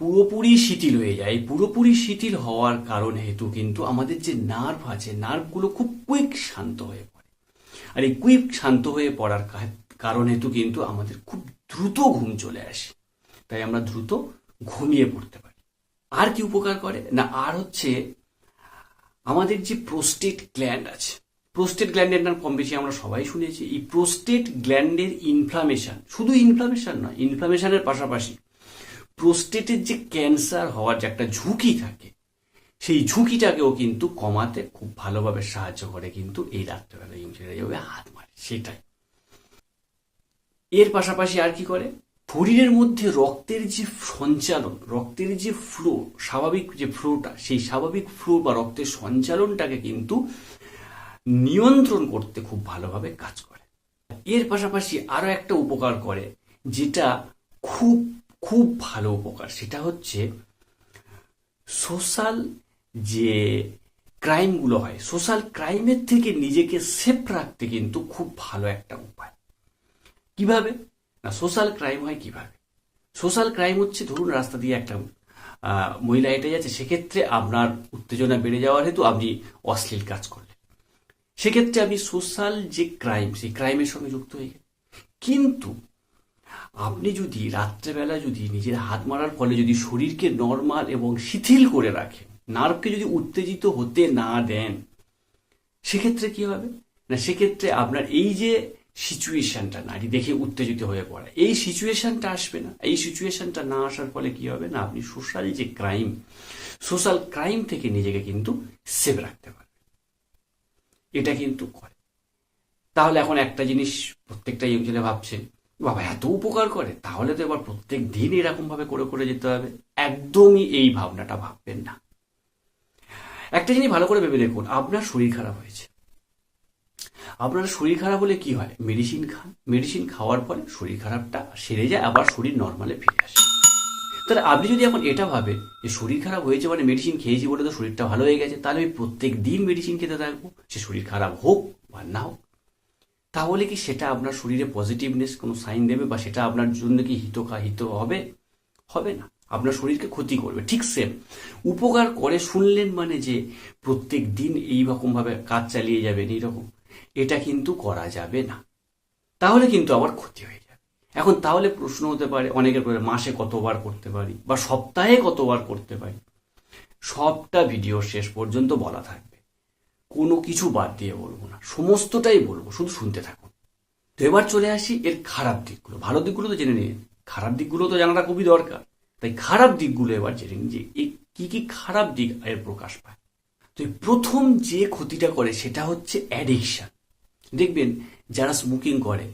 পুরোপুরি শিথিল হয়ে যায়। পুরোপুরি শিথিল হওয়ার কারণ হেতু কিন্তু আমাদের যে নার্ভ আছে, নার্ভগুলো খুব কুইক শান্ত হয়ে পড়ে। আর এই কুইক শান্ত হয়ে পড়ার কারণ হেতু কিন্তু আমাদের খুব দ্রুত ঘুম চলে আসে, তাই আমরা দ্রুত ঘুমিয়ে পড়তে পারি। আর কি উপকার করে না, আর হচ্ছে আমাদের যে প্রোস্টেট গ্ল্যান্ড আছে, প্রোস্টেট গ্ল্যান্ডের নাম কম বেশি আমরা সবাই শুনেছি। এই প্রোস্টেট গ্ল্যান্ডের ইনফ্লামেশন, শুধু ইনফ্লামেশন নয়, ইনফ্লামেশনের পাশাপাশি প্রোস্টেটের যে ক্যান্সার হওয়ার যে একটা ঝুঁকি থাকে, সেই ঝুঁকিটাকেও কিন্তু কমাতে খুব ভালোভাবে সাহায্য করে কিন্তু এই রাত্রেবেলা যেভাবে হাত মারে সেটাই। এর পাশাপাশি আর কি করে, শরীরের মধ্যে রক্তের যে সঞ্চালন, রক্তের যে ফ্লো, স্বাভাবিক যে ফ্লোটা, সেই স্বাভাবিক ফ্লো বা রক্তের সঞ্চালনটাকে কিন্তু নিয়ন্ত্রণ করতে খুব ভালোভাবে কাজ করে। এর পাশাপাশি আরো একটা উপকার করে, যেটা খুব খুব ভালো উপকার, সেটা হচ্ছে সোশ্যাল যে ক্রাইমগুলো হয়, সোশ্যাল ক্রাইমের থেকে নিজেকে সেফ রাখতে কিন্তু খুব ভালো একটা উপায়। কিভাবে না, সোশ্যাল ক্রাইম হয় কিভাবে? সোশ্যাল ক্রাইম হচ্ছে, ধরুন রাস্তা দিয়ে একটা মহিলা হেঁটে যাচ্ছে, সেক্ষেত্রে আপনার উত্তেজনা বেড়ে যাওয়ার হেতু আপনি অশ্লীল কাজ করলেন, সেক্ষেত্রে আপনি সোশ্যাল যে ক্রাইম, সেই ক্রাইমের সঙ্গে যুক্ত হয়ে গেলেন। কিন্তু আপনি যদি রাত্রেবেলা যদি নিজের হাত মারার ফলে যদি শরীরকে নর্মাল এবং শিথিল করে রাখেন, নার্ভকে যদি উত্তেজিত হতে না দেন, সেক্ষেত্রে কি হবে না, সেক্ষেত্রে আপনার এই যে সিচুয়েশনটা, নারী দেখে উত্তেজিত হয়ে পড়া, এই সিচুয়েশনটা আসবে না। এই সিচুয়েশনটা না আসার ফলে কি হবে না, আপনি সোশ্যাল যে ক্রাইম, সোশ্যাল ক্রাইম থেকে নিজেকে কিন্তু সেভ রাখতে পারবেন। এটা কিন্তু করে। তাহলে এখন একটা জিনিস প্রত্যেকটা ইয়ং ছেলে ভাবছে, বাবা এত উপকার করে, তাহলে তো এবার প্রত্যেক দিন এরকম ভাবে করে করে যেতে হবে। একদমই এই ভাবনাটা ভাববেন না। একটা জিনিস ভালো করে ভেবে দেখুন, আপনার শরীর খারাপ হয়েছে, আপনার শরীর খারাপ হলে কি হয়, মেডিসিন খান, মেডিসিন খাওয়ার পরে শরীর খারাপটা সেরে যায়, আবার শরীর নর্মালে ফিরে আসে। তাহলে আপনি যদি এখন এটা ভাবে যে শরীর খারাপ হয়েছে মানে মেডিসিন খেয়েছি বলে তো শরীরটা ভালো হয়ে গেছে, তাহলে আমি প্রত্যেক দিন মেডিসিন খেতে থাকবো, সে শরীর খারাপ হোক বা না হোক, তাহলে কি সেটা আপনার শরীরে পজিটিভনেস কোনো সাইন দেবে, বা সেটা আপনার জন্য কি হিত হবে? হবে না, আপনার শরীরকে ক্ষতি করবে। ঠিক সেম উপকার করে শুনলেন মানে যে প্রত্যেক দিন এইরকম ভাবে কাজ চালিয়ে যাবেন, এইরকম এটা কিন্তু করা যাবে না, তাহলে কিন্তু আবার ক্ষতি হয়ে যাবে। এখন তাহলে প্রশ্ন হতে পারে অনেকের করে, মাসে কতবার করতে পারি বা সপ্তাহে কতবার করতে পারি? সবটা ভিডিও শেষ পর্যন্ত বলা থাকবে, কোনো কিছু বাদ দিয়ে বলবো না, সমস্তটাই বলবো, শুধু শুনতে থাকুন। তো এবার চলে আসি এর খারাপ দিকগুলো। ভালো দিকগুলো তো জেনে নিন, খারাপ দিকগুলো তো জানাটা খুবই দরকার। তাই খারাপ দিকগুলো এবার জেনে নিন যে কি কি খারাপ দিক এর প্রকাশ পায়। তো প্রথম যে ক্ষতিটা করে সেটা হচ্ছে অ্যাডিকশন। দেখবেন যারা স্মোকিং করে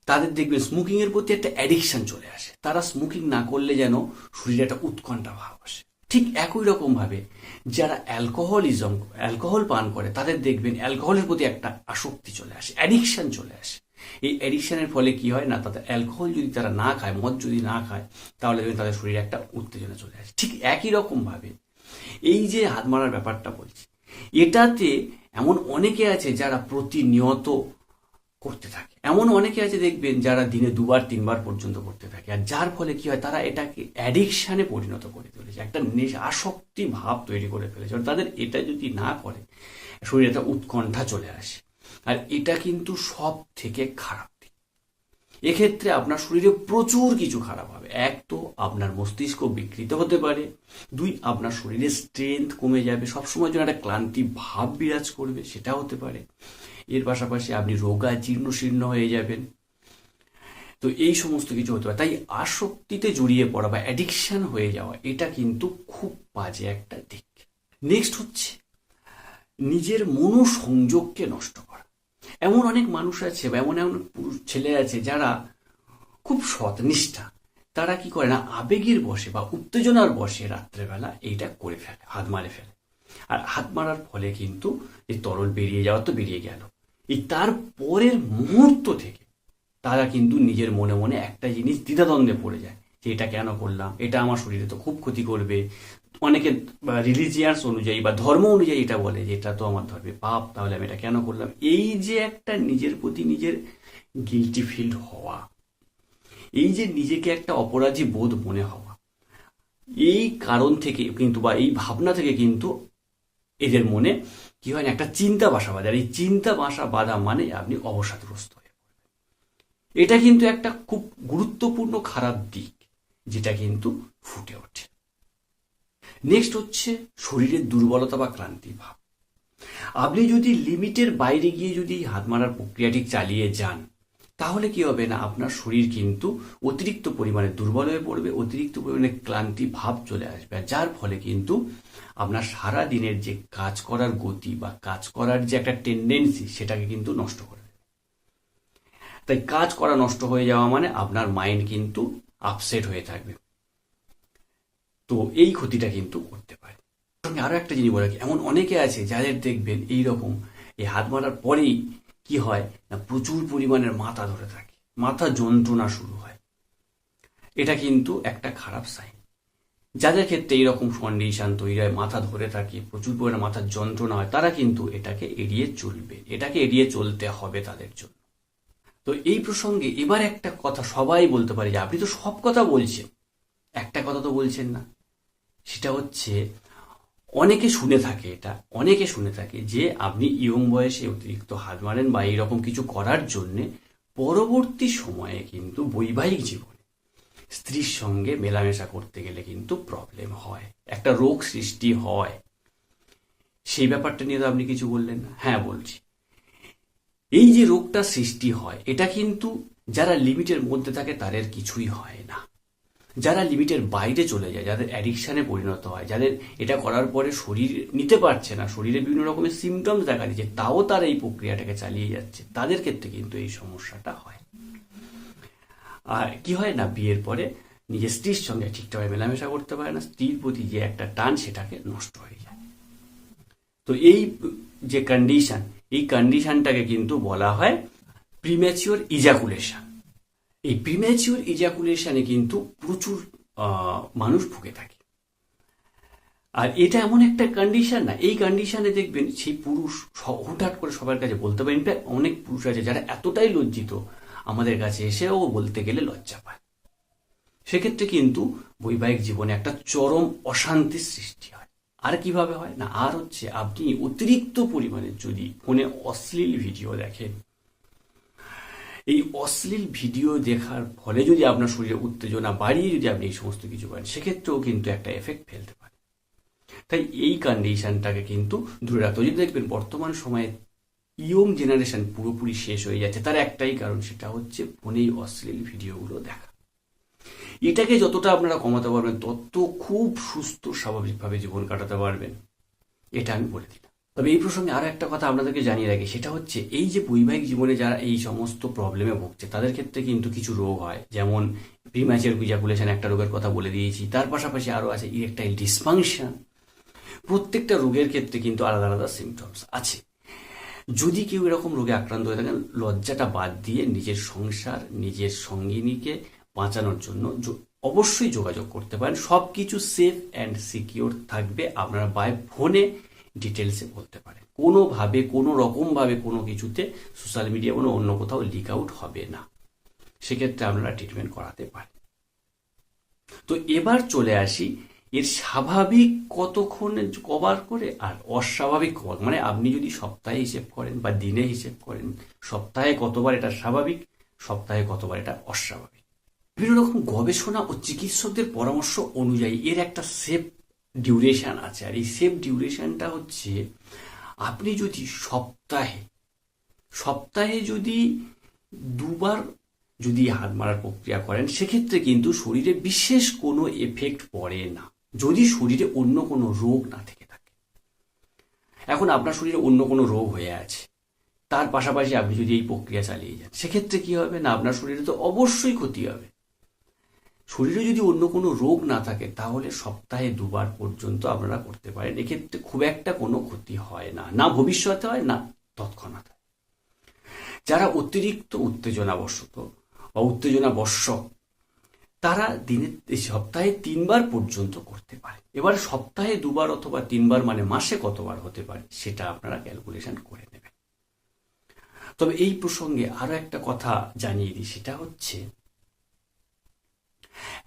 তাদের দেখবেন স্মোকিং এর প্রতি একটা অ্যাডিকশন চলে আসে। তারা স্মোকিং না করলে যেন শরীরে একটা উৎকণ্ঠা ভাব আসে। ঠিক একই রকম ভাবে যারা অ্যালকোহল পান করে তাদের দেখবেন অ্যালকোহলের প্রতি একটা আসক্তি চলে আসে, অ্যাডিকশন চলে আসে। এই অ্যাডিকশনের ফলে কি হয় না, তাদের অ্যালকোহল যদি তারা না খায়, মদ যদি না খায়, তাহলে দেখবেন তাদের শরীরে একটা উত্তেজনা চলে আসে। ঠিক একই রকম ভাবে এই যে হাত মারার ব্যাপারটা বলছি, এটাতে এমন অনেকে আছে যারা প্রতিনিয়ত করতে থাকে, এমন অনেকে আছে দেখবেন যারা দিনে 2বার 3বার পর্যন্ত করতে থাকে। আর যার ফলে কি হয়, তারা এটাকে অ্যাডিকশানে পরিণত করে তুলেছে, একটা আসক্তি ভাব তৈরি করে ফেলেছে। তাদের এটা যদি না করে শরীরে একটা উৎকণ্ঠা চলে আসে, আর এটা কিন্তু সব থেকে খারাপ দিক। এক্ষেত্রে আপনার শরীরে প্রচুর কিছু খারাপ হবে। এক তো আপনার মস্তিষ্ক বিকৃত হতে পারে, 2 আপনার শরীরের স্ট্রেংথ কমে যাবে, সবসময় জন্য একটা ক্লান্তি ভাব বিরাজ করবে, সেটা হতে পারে। এর পাশাপাশি আপনি রোগা জীর্ণ শীর্ণ হয়ে যাবেন। তো এই সমস্ত কিছু হতে পারে। তাই আসক্তিতে জড়িয়ে পড়া বা অ্যাডিকশন হয়ে যাওয়া, এটা কিন্তু খুব বাজে একটা দিক। নেক্সট হচ্ছে নিজের মনোসংযোগকে নষ্ট করা। এমন অনেক মানুষ আছে বা এমন এমন পুরুষ ছেলে আছে যারা খুব সৎনিষ্ঠা, তারা কি করে না, আবেগের বশে বা উত্তেজনার বশে রাত্রেবেলা এইটা করে ফেলে, হাত মারে ফেলে। আর হাত মারার ফলে কিন্তু এই তরল বেরিয়ে যাওয়া তো বেরিয়ে গেল, এই তার পরের মুহূর্ত থেকে তারা কিন্তু নিজের মনে মনে একটা জিনিস দ্বিধাদ্বন্দ্বে পড়ে যায় যে এটা কেন করলাম, এটা আমার শরীরে তো খুব ক্ষতি করবে। অনেকে রিলিজিয়াস অনুযায়ী বা ধর্ম অনুযায়ী এটা বলে যে এটা তো আমার ধর্মে পাপ, তাহলে আমি এটা কেন করলাম। এই যে একটা নিজের প্রতি নিজের গিল্টি ফিল হওয়া, এই যে নিজেকে একটা অপরাধী বোধ মনে হওয়া, এই কারণ থেকে কিন্তু বা এই ভাবনা থেকে কিন্তু এদের মনে কি হয় না, একটা চিন্তা বাসা বাঁধে। আর এই চিন্তা বাসা বাঁধা মানে আপনি অবসাদগ্রস্ত হয়ে পড়বেন। এটা কিন্তু একটা খুব গুরুত্বপূর্ণ খারাপ দিক, যেটা কিন্তু ফুটে ওঠে। নেক্সট হচ্ছে শরীরের দুর্বলতা বা ক্লান্তি ভাব। আপনি যদি লিমিটের বাইরে গিয়ে যদি হাত মারার প্রক্রিয়াটি চালিয়ে যান, তাহলে কি হবে না, আপনার শরীর কিন্তু অতিরিক্ত পরিমাণে দুর্বল হয়ে পড়বে, অতিরিক্ত পরিমাণে ক্লান্তি ভাব চলে আসবে। যার ফলে কিন্তু আপনার সারা দিনের যে কাজ করার গতি বা কাজ করার যে একটা টেন্ডেন্সি, সেটাকে কিন্তু নষ্ট করে দেবে। তাই কাজ করা নষ্ট হয়ে যাওয়া মানে আপনার মাইন্ড কিন্তু আপসেট হয়ে থাকবে। তো এই ক্ষতিটা কিন্তু করতে পারে। আরো একটা জিনিস বলে, এমন অনেকে আছে যাদের দেখবেন এইরকম এই হাত মারার পরেই কি হয় না, প্রচুর পরিমাণের মাথা ধরে থাকে, মাথা যন্ত্রণা শুরু হয়। এটা কিন্তু একটা খারাপ সাইন। যাদের ক্ষেত্রে এইরকম কন্ডিশন তৈরি হয়, মাথা ধরে থাকে, প্রচুর পরিমাণে মাথার যন্ত্রণা হয়, তারা কিন্তু এটাকে এড়িয়ে চলবে, এটাকে এড়িয়ে চলতে হবে তাদের জন্য। তো এই প্রসঙ্গে এবার একটা কথা সবাই বলতে পারে যে আপনি তো সব কথা বলছেন, একটা কথা তো বলছেন না। সেটা হচ্ছে অনেকে শুনে থাকে যে আপনি ইয়ং বয়সে অতিরিক্ত হাত মারেন বা এইরকম কিছু করার জন্যে পরবর্তী সময়ে কিন্তু বৈবাহিক জীবনে স্ত্রীর সঙ্গে মেলামেশা করতে গেলে কিন্তু প্রবলেম হয়, একটা রোগ সৃষ্টি হয়। সেই ব্যাপারটা নিয়ে তো আপনি কিছু বললেন না। হ্যাঁ, বলছি। এই যে রোগটা সৃষ্টি হয়, এটা কিন্তু যারা লিমিটের মধ্যে থাকে তাদের কিছুই হয় না। যারা লিমিটের বাইরে চলে যায়, যাদের অ্যাডিকশানে পরিণত হয়, যাদের এটা করার পরে শরীর নিতে পারছে না, শরীরে বিভিন্ন রকমের সিমটমস দেখা দিচ্ছে, তাও তারা এই প্রক্রিয়াটাকে চালিয়ে যাচ্ছে, তাদের ক্ষেত্রে কিন্তু এই সমস্যাটা হয়। আর কি হয় না, বিয়ের পরে নিজের স্ত্রীর সঙ্গে ঠিকঠাকভাবে মেলামেশা করতে পারে না, স্ত্রীর প্রতি যে একটা টান সেটাকে নষ্ট হয়ে যায়। তো এই যে কন্ডিশন, এই কন্ডিশনটাকে কিন্তু বলা হয় প্রিম্যাচিওর ইজাকুলেশন। এই প্রিম্যাচিওর ইজাকুলেশনে কিন্তু প্রচুর মানুষ ভুগে থাকে। আর এটা এমন একটা কন্ডিশন না, এই কন্ডিশনে দেখবেন সেই পুরুষ হঠাৎ করে সবার কাছে বলতে পারে। ইনফ্যাক্ট অনেক পুরুষ আছে যারা এতটাই লজ্জিত, আমাদের কাছে এসেও বলতে গেলে লজ্জা পায়। সেক্ষেত্রে কিন্তু বৈবাহিক জীবনে একটা চরম অশান্তির সৃষ্টি হয়। আর কিভাবে হয় না, আর হচ্ছে আপনি অতিরিক্ত পরিমাণে যদি ফোনে অশ্লীল ভিডিও দেখেন, এই অশ্লীল ভিডিও দেখার ফলে যদি আপনার শরীরে উত্তেজনা বাড়িয়ে যদি আপনি এই সমস্ত কিছু করেন, সেক্ষেত্রেও কিন্তু একটা এফেক্ট ফেলতে পারে। তাই এই কন্ডিশনটাকে কিন্তু দূরে রাখতে, যদি দেখবেন বর্তমান সময়ে ইয়ং জেনারেশন পুরোপুরি শেষ হয়ে যাচ্ছে, তার একটাই কারণ, সেটা হচ্ছে ফোনেই অশ্লীল ভিডিওগুলো দেখা। এটাকে যতটা আপনারা কমাতে পারবেন তত খুব সুস্থ স্বাভাবিকভাবে জীবন কাটাতে পারবেন, এটা আমি বলে দিলাম। তবে এই প্রসঙ্গে আরো একটা কথা আপনাদেরকে জানিয়ে রাখি, সেটা হচ্ছে এই যে বৈবাহিক জীবনে যারা এই সমস্ত প্রবলেমে ভুগছে তাদের ক্ষেত্রে কিন্তু কিছু রোগ হয়, যেমন প্রিম্যাচুর ইজাকুলেশন একটা রোগের কথা বলে দিয়েছি, তার পাশাপাশি আরো আছে ইরেকটাইল ডিসফাংশন। প্রত্যেকটা রোগের ক্ষেত্রে কিন্তু আলাদা আলাদা সিমটমস আছে। যদি কেউ এরকম রোগে আক্রান্ত হয়ে থাকেন, লজ্জাটা বাদ দিয়ে নিজের সংসার, নিজের সঙ্গিনীকে বাঁচানোর জন্য অবশ্যই যোগাযোগ করতে পারেন। সব কিছু সেফ অ্যান্ড সিকিওর থাকবে, আপনারা বাই ফোনে ডিটেলসে বলতে পারেন। কোনোভাবে কোনো রকমভাবে কোনো কিছুতে সোশ্যাল মিডিয়া কোনো অন্য কোথাও লিক আউট হবে না, সেক্ষেত্রে আপনারা ট্রিটমেন্ট করাতে পারেন। তো এবার চলে আসি এর স্বাভাবিক কতক্ষণ কভার করে আর অস্বাভাবিক কভার, মানে আপনি যদি সপ্তাহে হিসেব করেন বা দিনে হিসেব করেন, সপ্তাহে কতবার এটা স্বাভাবিক, সপ্তাহে কতবার এটা অস্বাভাবিক। বিভিন্ন রকম গবেষণা ও চিকিৎসকদের পরামর্শ অনুযায়ী এর একটা সেফ ডিউরেশন আছে। আর এই সেফ ডিউরেশনটা হচ্ছে, আপনি যদি সপ্তাহে যদি দুবার যদি হাত মারার প্রক্রিয়া করেন, সেক্ষেত্রে কিন্তু শরীরে বিশেষ কোনো এফেক্ট পড়ে না, যদি শরীরে অন্য কোনো রোগ না থেকে থাকে। এখন আপনার শরীরে অন্য কোনো রোগ হয়ে আছে, তার পাশাপাশি আপনি যদি এই প্রক্রিয়া চালিয়ে যান, সেক্ষেত্রে কি হবে না, আপনার শরীরে তো অবশ্যই ক্ষতি হবে। শরীরে যদি অন্য কোনো রোগ না থাকে তাহলে সপ্তাহে দুবার পর্যন্ত আপনারা করতে পারেন, এক্ষেত্রে খুব একটা কোনো ক্ষতি হয় না, না ভবিষ্যতে হয় না তৎক্ষণাৎ। যারা অতিরিক্ত উত্তেজনাবশত বা উত্তেজনাবশক, তারা সপ্তাহে 3 বার পর্যন্ত করতে পারে। এবার সপ্তাহে 2 বার অথবা 3 বার মানে মাসে কতবার হতে পারে সেটা আপনারা ক্যালকুলেশন করে নেবেন। তবে এই প্রসঙ্গে আরো একটা কথা জানিয়ে দিই, সেটা হচ্ছে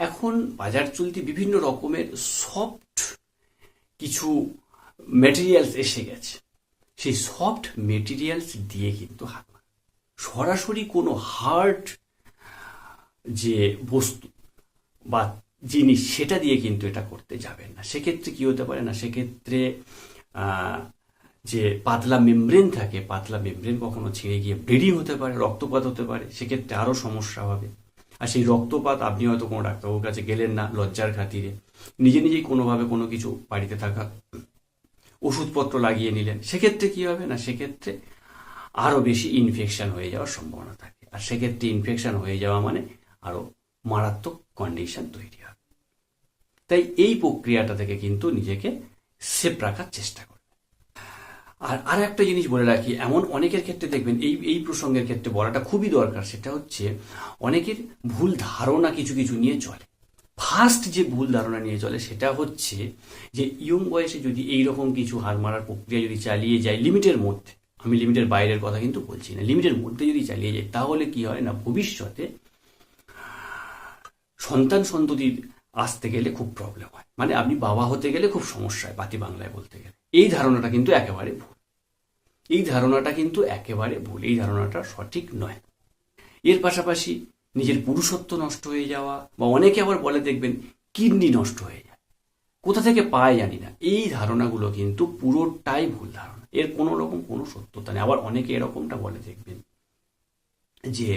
এখন বাজার চলতি বিভিন্ন রকমের সফট কিছু মেটেরিয়ালস এসে গেছে। সেই সফট মেটেরিয়ালস দিয়ে কিন্তু হাত মারা, সরাসরি কোনো হার্ড যে বস্তু বা জিনিস সেটা দিয়ে কিন্তু এটা করতে যাবেন না। সেক্ষেত্রে কি হতে পারে না, সেক্ষেত্রে যে পাতলা মেমব্রেন থাকে, পাতলা মেমব্রেন কখনো ছিঁড়ে গিয়ে ব্লিডিং হতে পারে, রক্তপাত হতে পারে, সেক্ষেত্রে আরও সমস্যা হবে। আর সেই রক্তপাত আপনি হয়তো কোনো ডাক্তারবাবুর কাছে গেলেন না, লজ্জার খাতিরে নিজেই কোনোভাবে কোনো কিছু বাড়িতে থাকা ওষুধপত্র লাগিয়ে নিলেন, সেক্ষেত্রে কি হবে না, সেক্ষেত্রে আরও বেশি ইনফেকশন হয়ে যাওয়ার সম্ভাবনা থাকে। আর সেক্ষেত্রে ইনফেকশন হয়ে যাওয়া মানে আরও মারাত্মক কন্ডিশন তৈরি হবে। তাই এই প্রক্রিয়াটা থেকে কিন্তু নিজেকে সেফ রাখার চেষ্টা করবে। আর একটা জিনিস বলে রাখি, এমন অনেকের ক্ষেত্রে দেখবেন এই প্রসঙ্গের ক্ষেত্রে বলাটা খুবই দরকার, সেটা হচ্ছে অনেকের ভুল ধারণা কিছু কিছু নিয়ে চলে। ফার্স্ট যে ভুল ধারণা নিয়ে চলে সেটা হচ্ছে যে ইয়ং বয়সে যদি এইরকম কিছু হাত মারার প্রক্রিয়া যদি চালিয়ে যায় লিমিটের মধ্যে, আমি লিমিটের বাইরের কথা কিন্তু বলছি না, লিমিটের মধ্যে যদি চালিয়ে যায় তাহলে কি হয় না, ভবিষ্যতে সন্তান সন্ততির আসতে গেলে খুব প্রবলেম হয়, মানে আপনি বাবা হতে গেলে খুব সমস্যা হয়, বাতি বাংলায় বলতে গেলে। এই ধারণাটা কিন্তু একেবারে ভুল, এই ধারণাটা কিন্তু একেবারে ভুল, এই ধারণাটা সঠিক নয়। এর পাশাপাশি নিজের পুরুষত্ব নষ্ট হয়ে যাওয়া, বা অনেকে আবার বলে দেখবেন কিডনি নষ্ট হয়ে যায়, কোথা থেকে পায় জানি না, এই ধারণাগুলো কিন্তু পুরোটাই ভুল ধারণা, এর কোনো রকম কোনো সত্যতা নেই। আবার অনেকে এরকমটা বলে দেখবেন যে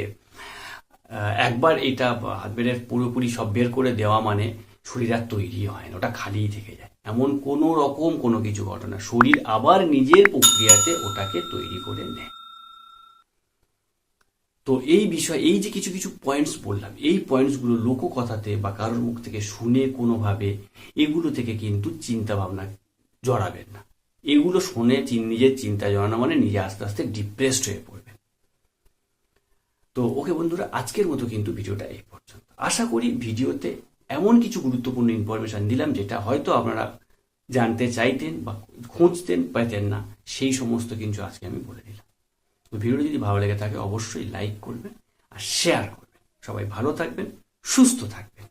একবার এটা হাত বেরের পুরোপুরি সব বের করে দেওয়া মানে শরীর আর তৈরি হয় না, ওটা খালিই থেকে যায়, এমন কোনো রকম কোনো কিছু ঘটনা, শরীর আবার নিজের প্রক্রিয়াতে ওটাকে তৈরি করে নেয়। তো এই বিষয়, এই যে কিছু কিছু পয়েন্টস বললাম, এই পয়েন্টসগুলো লোককথাতে বা কারোর মুখ থেকে শুনে কোনোভাবে এগুলো থেকে কিন্তু চিন্তা ভাবনা জড়াবেন না। এগুলো শুনে নিজের চিন্তা জড়ানো মানে নিজে আস্তে আস্তে ডিপ্রেসড হয়ে পড়বেন। তো ওকে বন্ধুরা, আজকের মতো কিন্তু ভিডিওটা এই পর্যন্ত। আশা করি ভিডিওতে এমন কিছু গুরুত্বপূর্ণ ইনফরমেশন দিলাম যেটা হয়তো আপনারা জানতে চাইতেন বা খুঁজতেন পেতেন না, সেই সমস্ত কিছু আজকে আমি বলে দিলাম। তো ভিডিওটা যদি ভালো লেগে থাকে অবশ্যই লাইক করবেন আর শেয়ার করবেন। সবাই ভালো থাকবেন, সুস্থ থাকবেন।